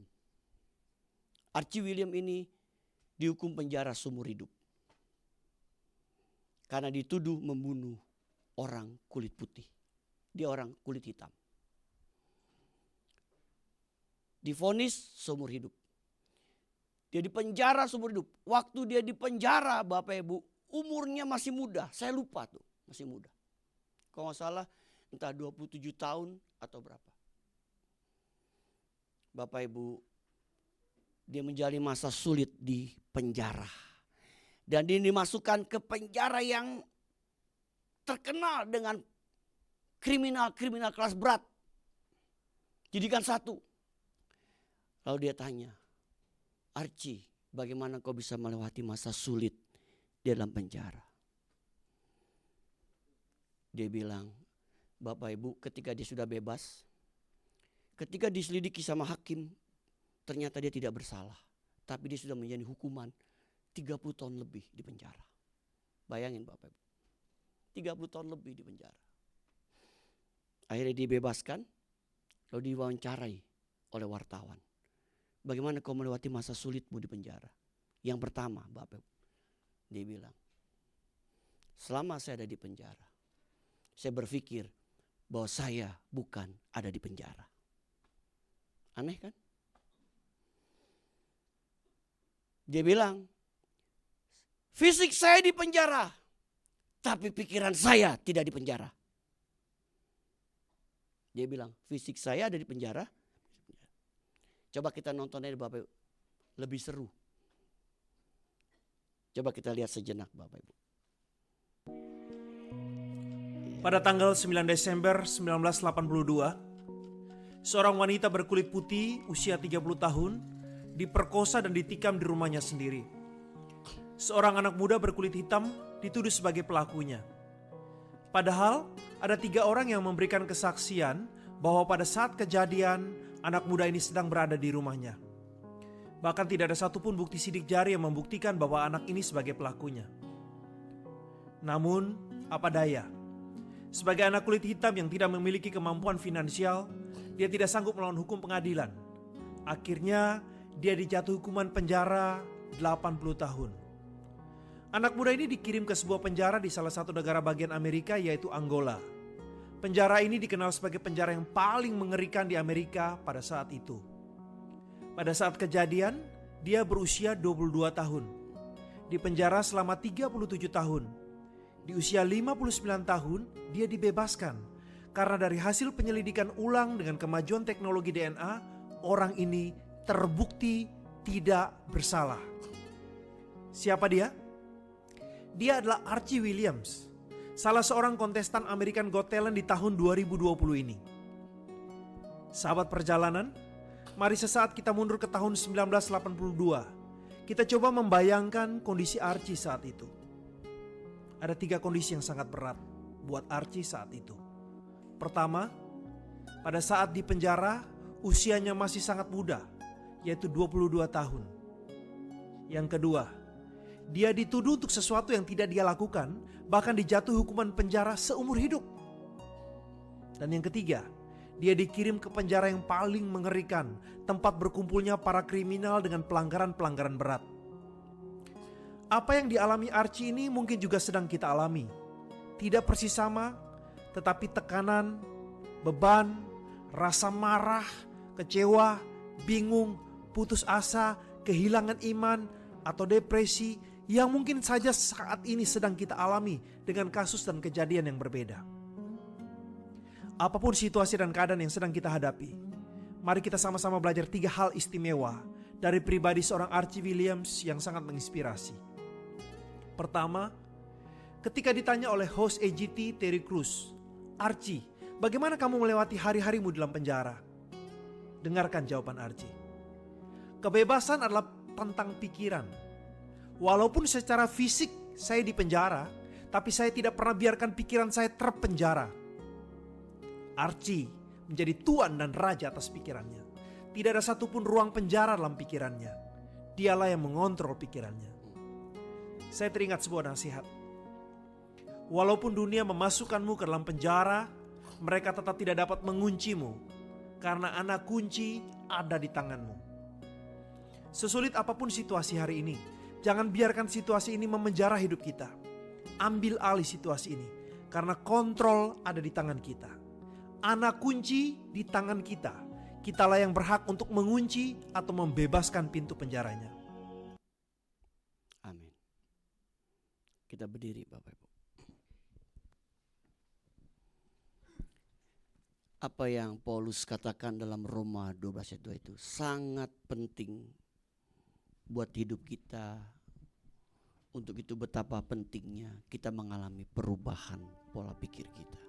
Archie William ini dihukum penjara seumur hidup karena dituduh membunuh orang kulit putih. Dia orang kulit hitam. Divonis seumur hidup. Dia dipenjara seumur hidup. Waktu dia dipenjara, Bapak Ibu, umurnya masih muda. Saya lupa tuh, masih muda. Kalau nggak salah entah 27 tahun atau berapa. Bapak Ibu, dia menjalani masa sulit di penjara. Dan dia dimasukkan ke penjara yang terkenal dengan kriminal-kriminal kelas berat. Jadikan satu. Lalu dia tanya, Archie, bagaimana kau bisa melewati masa sulit di dalam penjara? Dia bilang, Bapak Ibu, ketika dia sudah bebas, ketika diselidiki sama hakim, ternyata dia tidak bersalah. Tapi dia sudah menjalani hukuman 30 tahun lebih di penjara. Bayangin Bapak Ibu. 30 tahun lebih di penjara. Akhirnya dibebaskan. Lalu diwawancarai oleh wartawan. Bagaimana kau melewati masa sulitmu di penjara? Yang pertama Bapak Ibu. Dia bilang, selama saya ada di penjara, saya berpikir bahwa saya bukan ada di penjara. Aneh kan? Dia bilang, fisik saya di penjara, tapi pikiran saya tidak di penjara. Dia bilang, fisik saya ada di penjara. Coba kita nonton aja Bapak Ibu, lebih seru. Coba kita lihat sejenak Bapak Ibu. Pada tanggal 9 Desember 1982, seorang wanita berkulit putih usia 30 tahun diperkosa dan ditikam di rumahnya sendiri. Seorang anak muda berkulit hitam dituduh sebagai pelakunya. Padahal ada 3 orang yang memberikan kesaksian bahwa pada saat kejadian anak muda ini sedang berada di rumahnya. Bahkan tidak ada satupun bukti sidik jari yang membuktikan bahwa anak ini sebagai pelakunya. Namun apa daya, sebagai anak kulit hitam yang tidak memiliki kemampuan finansial, dia tidak sanggup melawan hukum pengadilan. Akhirnya dia dijatuhi hukuman penjara 80 tahun. Anak muda ini dikirim ke sebuah penjara di salah satu negara bagian Amerika, yaitu Angola. Penjara ini dikenal sebagai penjara yang paling mengerikan di Amerika pada saat itu. Pada saat kejadian, dia berusia 22 tahun. Di penjara selama 37 tahun. Di usia 59 tahun, dia dibebaskan. Karena dari hasil penyelidikan ulang dengan kemajuan teknologi DNA, orang ini terbukti tidak bersalah. Siapa dia? Dia adalah Archie Williams, salah seorang kontestan American Got Talent di tahun 2020 ini. Sahabat perjalanan, mari sesaat kita mundur ke tahun 1982. Kita coba membayangkan kondisi Archie saat itu. Ada 3 kondisi yang sangat berat buat Archie saat itu. Pertama, pada saat di penjara, usianya masih sangat muda, yaitu 22 tahun. Yang kedua, Dia dituduh untuk sesuatu yang tidak dia lakukan, bahkan dijatuhi hukuman penjara seumur hidup. Dan yang ketiga, dia dikirim ke penjara yang paling mengerikan, tempat berkumpulnya para kriminal dengan pelanggaran-pelanggaran berat. Apa yang dialami Archie ini mungkin juga sedang kita alami. Tidak persis sama, tetapi tekanan, beban, rasa marah, kecewa, bingung, putus asa, kehilangan iman, atau depresi yang mungkin saja saat ini sedang kita alami dengan kasus dan kejadian yang berbeda. Apapun situasi dan keadaan yang sedang kita hadapi, mari kita sama-sama belajar 3 hal istimewa dari pribadi seorang Archie Williams yang sangat menginspirasi. Pertama, ketika ditanya oleh host AGT Terry Crews, "Archie, bagaimana kamu melewati hari-harimu dalam penjara?" Dengarkan jawaban Archie. "Kebebasan adalah tentang pikiran. Walaupun secara fisik saya di penjara, tapi saya tidak pernah biarkan pikiran saya terpenjara." Archie menjadi tuan dan raja atas pikirannya. Tidak ada satupun ruang penjara dalam pikirannya. Dialah yang mengontrol pikirannya. Saya teringat sebuah nasihat. Walaupun dunia memasukkanmu ke dalam penjara, mereka tetap tidak dapat menguncimu, karena anak kunci ada di tanganmu. Sesulit apapun situasi hari ini, jangan biarkan situasi ini memenjara hidup kita. Ambil alih situasi ini, karena kontrol ada di tangan kita. Anak kunci di tangan kita. Kitalah yang berhak untuk mengunci atau membebaskan pintu penjaranya. Amin. Kita berdiri Bapak Ibu. Apa yang Paulus katakan dalam Roma 12 ayat 2 itu sangat penting buat hidup kita. Untuk itu betapa pentingnya kita mengalami perubahan pola pikir kita.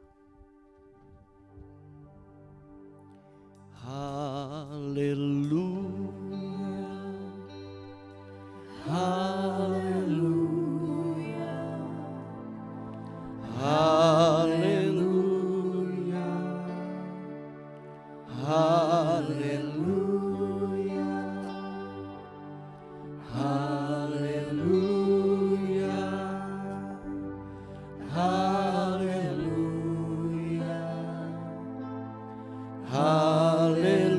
Haleluya, haleluya, haleluya, haleluya, haleluya, haleluya, haleluya, haleluya,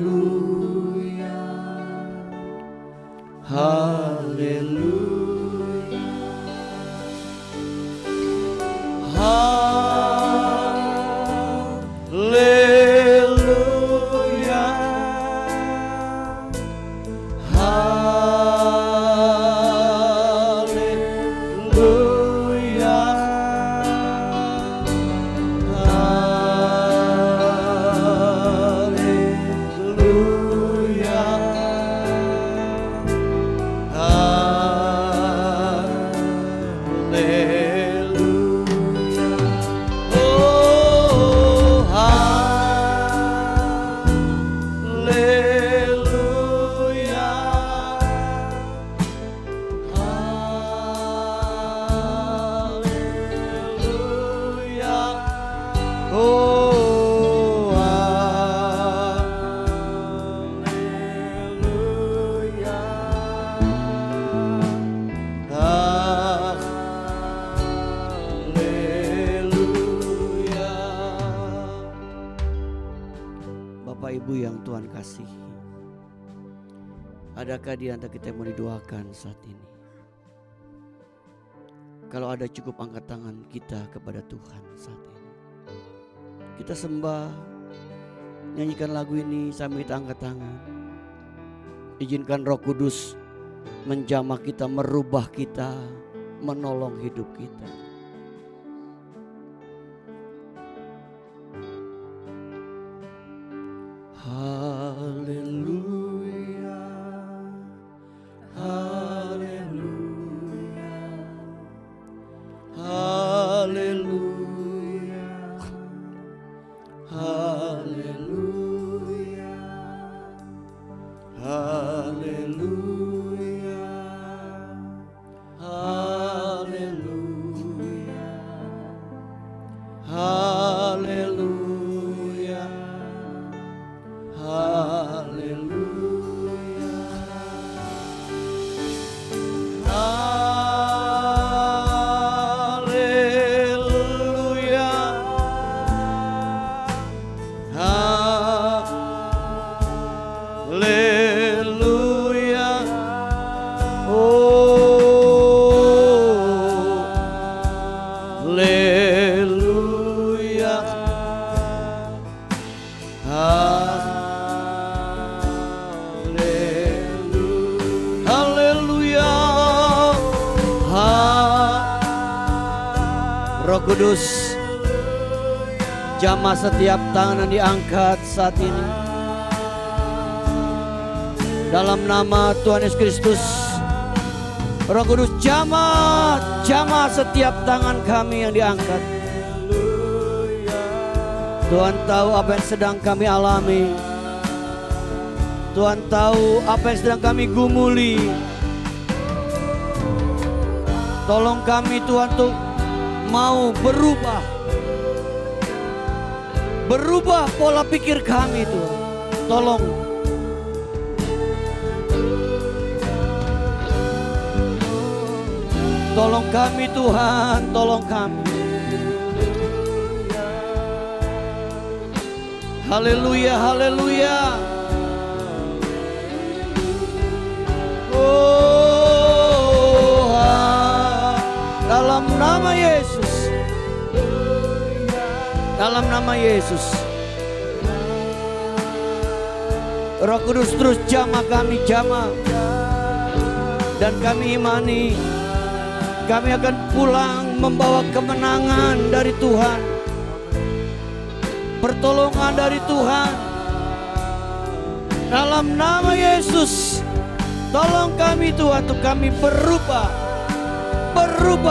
Bapak Ibu yang Tuhan kasihi, adakah di antara kita yang mau didoakan saat ini? Kalau ada, cukup angkat tangan kita kepada Tuhan saat ini. Kita sembah, nyanyikan lagu ini sambil kita angkat tangan. Izinkan Roh Kudus menjamah kita, merubah kita, menolong hidup kita. Haleluya, haleluya, haleluya, haleluya, haleluya, haleluya, Haleluya. Haleluya. Roh Kudus, jamah setiap tangan yang diangkat saat ini. Dalam nama Tuhan Yesus Kristus, Roh Kudus, jamah setiap tangan kami yang diangkat. Tuhan tahu apa yang sedang kami alami. Tuhan tahu apa yang sedang kami gumuli. Tolong kami Tuhan untuk mau berubah pola pikir kami Tuhan. Tolong. Tolong kami Tuhan, tolong kami. Haleluya, haleluya. Oh, dalam nama Yesus. Dalam nama Yesus. Roh Kudus terus jamah kami, jamah. Dan kami imani kami akan pulang membawa kemenangan dari Tuhan, pertolongan dari Tuhan. Dalam nama Yesus, tolong kami Tuhan untuk kami berubah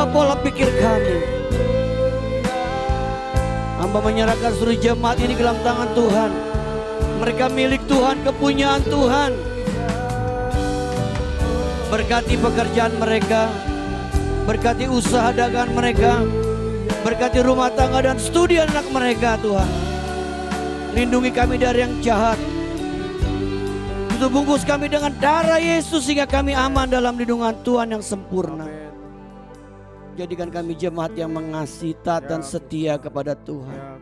pola pikir kami. Hamba menyerahkan seluruh jemaat ini ke dalam tangan Tuhan. Mereka milik Tuhan, kepunyaan Tuhan. Berkati pekerjaan mereka, berkati usaha dagangan mereka, berkati rumah tangga dan studi anak mereka Tuhan. Lindungi kami dari yang jahat. Tutup bungkus kami dengan darah Yesus sehingga kami aman dalam lindungan Tuhan yang sempurna. Jadikan kami jemaat yang mengasihi, taat dan setia kepada Tuhan.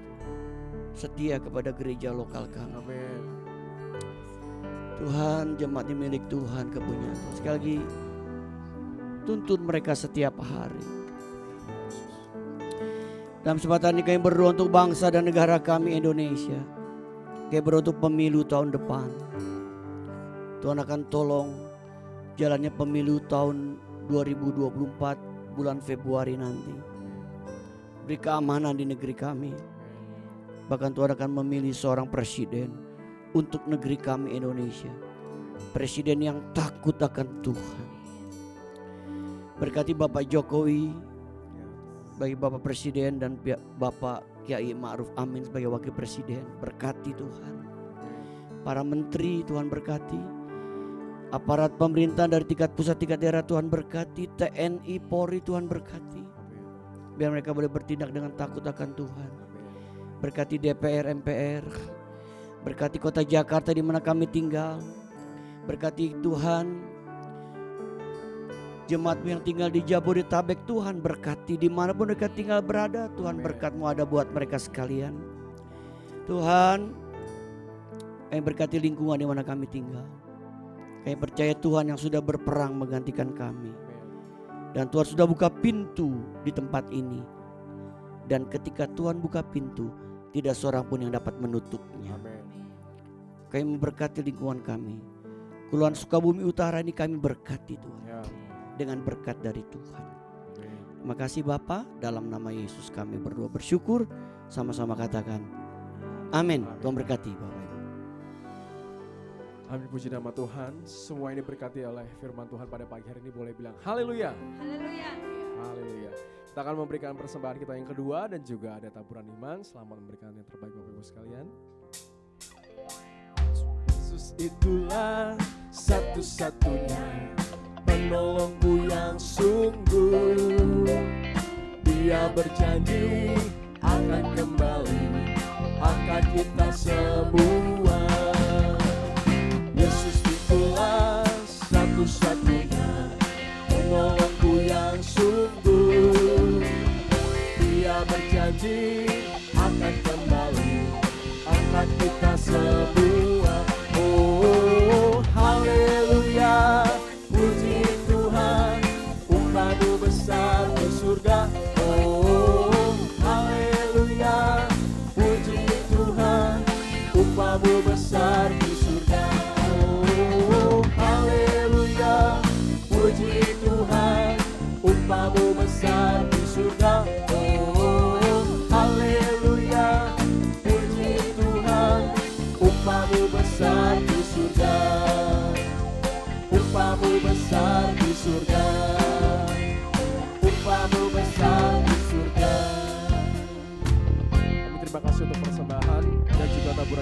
Setia kepada gereja lokal kami. Tuhan, jemaat ini milik Tuhan, kepunyaan Tuhan. Sekali lagi tuntun mereka setiap hari. Dalam kesempatan ini kami berdoa untuk bangsa dan negara kami Indonesia. Kami berdoa untuk pemilu tahun depan. Tuhan akan tolong jalannya pemilu tahun 2024 bulan Februari nanti. Beri keamanan di negeri kami. Bahkan Tuhan akan memilih seorang presiden untuk negeri kami Indonesia. Presiden yang takut akan Tuhan. Berkati Bapak Jokowi, bagi Bapak Presiden dan Bapak Kiai Ma'ruf Amin sebagai Wakil Presiden. Berkati Tuhan. Para menteri Tuhan berkati. Aparat pemerintahan dari tingkat pusat, tingkat daerah Tuhan berkati. TNI, Polri Tuhan berkati. Biar mereka boleh bertindak dengan takut akan Tuhan. Berkati DPR, MPR. Berkati kota Jakarta di mana kami tinggal. Berkati Tuhan jemaatmu yang tinggal di Jabodetabek. Tuhan berkati dimanapun mereka tinggal berada. Tuhan berkat-Mu ada buat mereka sekalian. Tuhan, kami berkati lingkungan di mana kami tinggal. Kami percaya Tuhan yang sudah berperang menggantikan kami. Dan Tuhan sudah buka pintu di tempat ini. Dan ketika Tuhan buka pintu, tidak seorang pun yang dapat menutupnya. Kami memberkati lingkungan kami. Kepulauan Sukabumi Utara ini kami berkati Tuhan. Dengan berkat dari Tuhan. Terima kasih Bapa, dalam nama Yesus kami berdoa bersyukur. Sama-sama katakan amin. Tuhan berkati Bapak Ibu. Amin, puji nama Tuhan. Semua ini berkati oleh firman Tuhan pada pagi hari ini. Boleh bilang haleluya. Haleluya. Haleluya. Kita akan memberikan persembahan kita yang kedua dan juga ada taburan iman. Selamat memberikan yang terbaik Bapak Ibu sekalian. Yesus itulah satu-satunya penolongku yang sungguh. Dia berjanji akan kembali, akan kita semua. Yesus itulah satu-satunya penolongku yang sungguh. Dia berjanji akan kembali, akan kita semua. Oh, haleluya, puji Tuhan, upah-Mu besar di surga. Oh,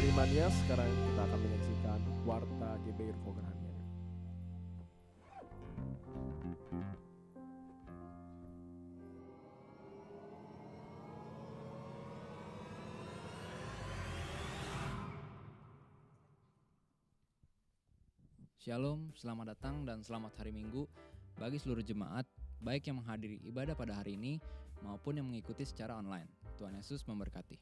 saudara imannya, sekarang kita akan menyaksikan Warta GBI Ruko Gerahani Aga. Shalom, selamat datang dan selamat hari Minggu bagi seluruh jemaat, baik yang menghadiri ibadah pada hari ini maupun yang mengikuti secara online. Tuhan Yesus memberkati.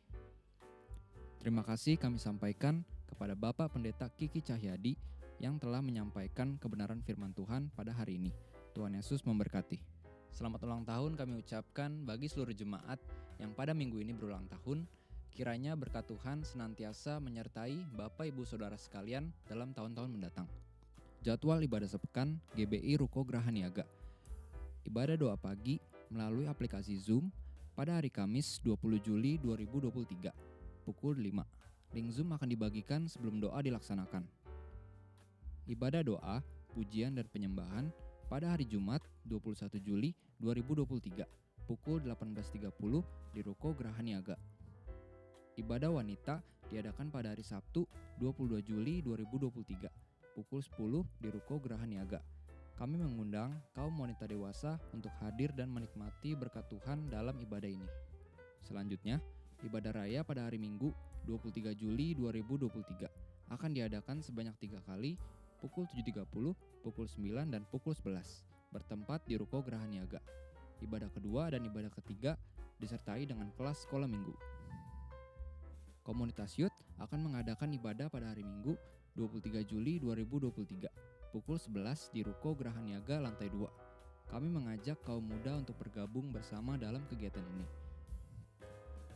Terima kasih kami sampaikan kepada Bapak Pendeta Kiki Cahyadi yang telah menyampaikan kebenaran firman Tuhan pada hari ini. Tuhan Yesus memberkati. Selamat ulang tahun kami ucapkan bagi seluruh jemaat yang pada minggu ini berulang tahun. Kiranya berkat Tuhan senantiasa menyertai Bapak Ibu Saudara sekalian dalam tahun-tahun mendatang. Jadwal ibadah sepekan GBI Ruko Gerahani Aga. Ibadah doa pagi melalui aplikasi Zoom pada hari Kamis 20 Juli 2023 pukul 5. Link Zoom akan dibagikan sebelum doa dilaksanakan. Ibadah doa, pujian dan penyembahan pada hari Jumat 21 Juli 2023 pukul 18.30 di Ruko Gerahani Aga. Ibadah wanita diadakan pada hari Sabtu 22 Juli 2023 pukul 10 di Ruko Gerahani Aga. Kami mengundang kaum wanita dewasa untuk hadir dan menikmati berkat Tuhan dalam ibadah ini. Selanjutnya, ibadah raya pada hari Minggu 23 Juli 2023 akan diadakan sebanyak 3 kali pukul 7.30, pukul 9, dan pukul 11 bertempat di Ruko Gerahani Aga. Ibadah kedua dan ibadah ketiga disertai dengan kelas sekolah minggu. Komunitas Youth akan mengadakan ibadah pada hari Minggu 23 Juli 2023 pukul 11 di Ruko Gerahani Aga lantai 2. Kami mengajak kaum muda untuk bergabung bersama dalam kegiatan ini.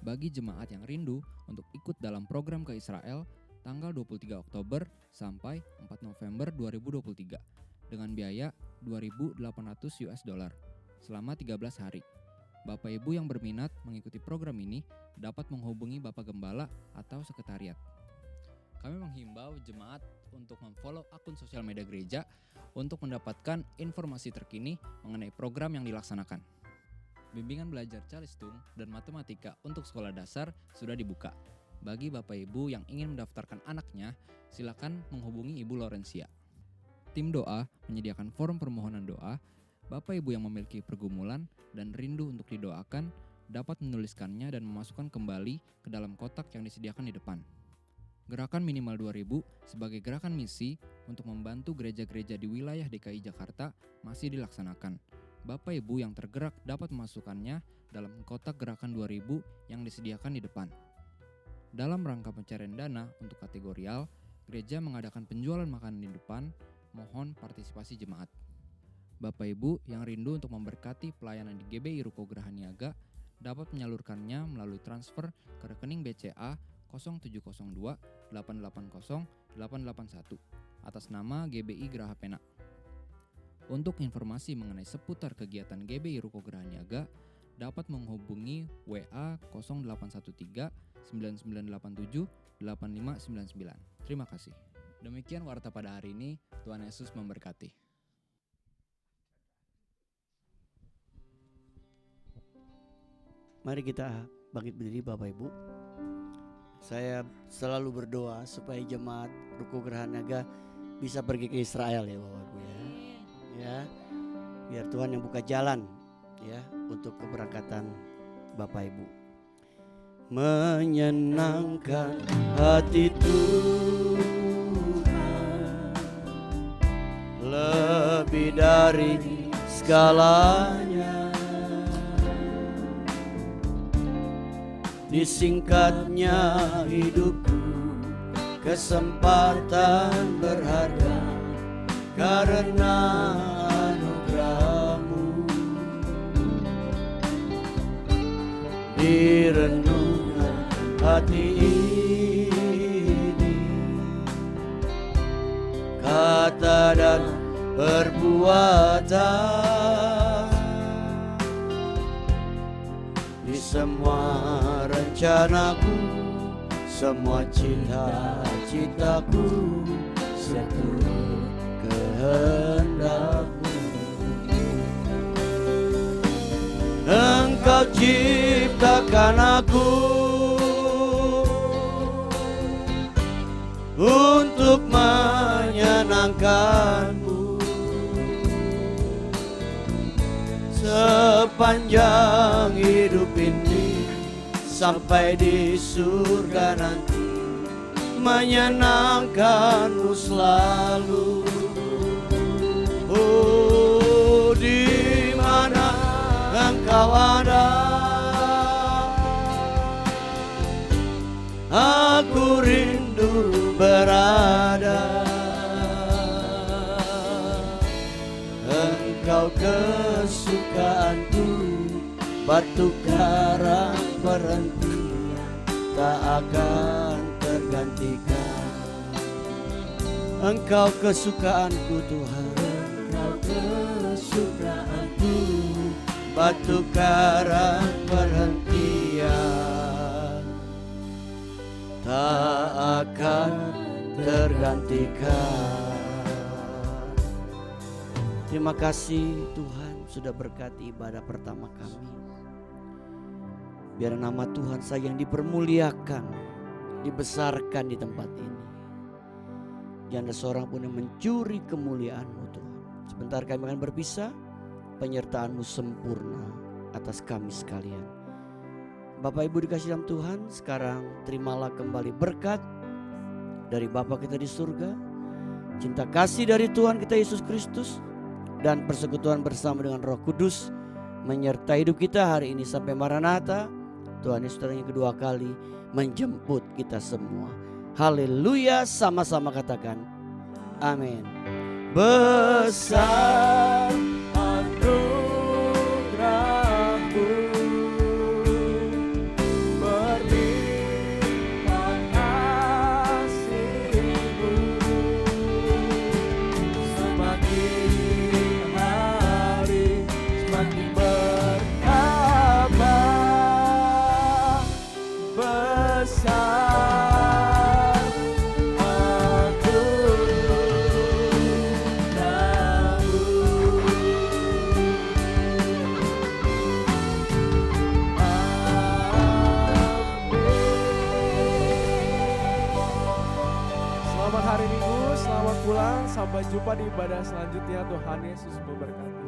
Bagi jemaat yang rindu untuk ikut dalam program ke Israel tanggal 23 Oktober sampai 4 November 2023 dengan biaya $2.800 selama 13 hari. Bapak Ibu yang berminat mengikuti program ini dapat menghubungi Bapak Gembala atau sekretariat. Kami menghimbau jemaat untuk memfollow akun sosial media gereja untuk mendapatkan informasi terkini mengenai program yang dilaksanakan. Bimbingan belajar Calistung dan matematika untuk sekolah dasar sudah dibuka. Bagi Bapak Ibu yang ingin mendaftarkan anaknya, silakan menghubungi Ibu Lorencia. Tim doa menyediakan form permohonan doa. Bapak Ibu yang memiliki pergumulan dan rindu untuk didoakan dapat menuliskannya dan memasukkan kembali ke dalam kotak yang disediakan di depan. Gerakan minimal 2.000 sebagai gerakan misi untuk membantu gereja-gereja di wilayah DKI Jakarta masih dilaksanakan. Bapak Ibu yang tergerak dapat memasukkannya dalam kotak gerakan 2.000 yang disediakan di depan. Dalam rangka pencarian dana untuk kategorial, gereja mengadakan penjualan makanan di depan. Mohon partisipasi jemaat. Bapak Ibu yang rindu untuk memberkati pelayanan di GBI Ruko Gerahani Aga dapat menyalurkannya melalui transfer ke rekening BCA 0702 880 881 atas nama GBI Geraha Pena. Untuk informasi mengenai seputar kegiatan GBI Ruko Gerahani Aga dapat menghubungi WA 0813 9987 8599. Terima kasih. Demikian warta pada hari ini. Tuhan Yesus memberkati. Mari kita bangkit berdiri Bapak Ibu. Saya selalu berdoa supaya jemaat Ruko Gerahani Aga bisa pergi ke Israel ya Bapak Ibu ya. Ya. Biar Tuhan yang buka jalan ya untuk keberangkatan Bapak Ibu. Menyenangkan hati Tuhan lebih dari segalanya. Disingkatnya hidupku, kesempatan berharga karena anugerah-Mu. Di renungan hati ini, kata dan perbuatan, di semua rencanaku, semua cita-citaku, seturut kehendak-Mu. Engkau ciptakan aku untuk menyenangkan-Mu. Sepanjang hidup ini sampai di surga nanti, menyenangkan-Mu selalu. Oh, di mana Engkau ada, aku rindu berada. Engkau kesukaanku, batu karang perhentian, tak akan tergantikan. Engkau kesukaanku Tuhan, Engkau kesukaanku, batu karang perhentian, tak akan tergantikan. Terima kasih Tuhan sudah berkati ibadah pertama kami. Biar nama Tuhan saja yang dipermuliakan, dibesarkan di tempat ini. Jangan ada seorang pun yang mencuri kemuliaan-Mu Tuhan. Sebentar kami akan berpisah, penyertaan-Mu sempurna atas kami sekalian. Bapak Ibu dikasih dalam Tuhan, sekarang terimalah kembali berkat dari Bapa kita di surga, cinta kasih dari Tuhan kita Yesus Kristus, dan persekutuan bersama dengan Roh Kudus menyertai hidup kita hari ini sampai Maranatha. Tuhan Yesus yang kedua kali menjemput kita semua. Haleluya, sama-sama katakan amin. Besar anugerah-Mu, berlimpah kasih-Mu, semakin hari semakin bertambah besar. Selamat hari Minggu, selamat pulang. Sampai jumpa di ibadah selanjutnya. Tuhan Yesus memberkati.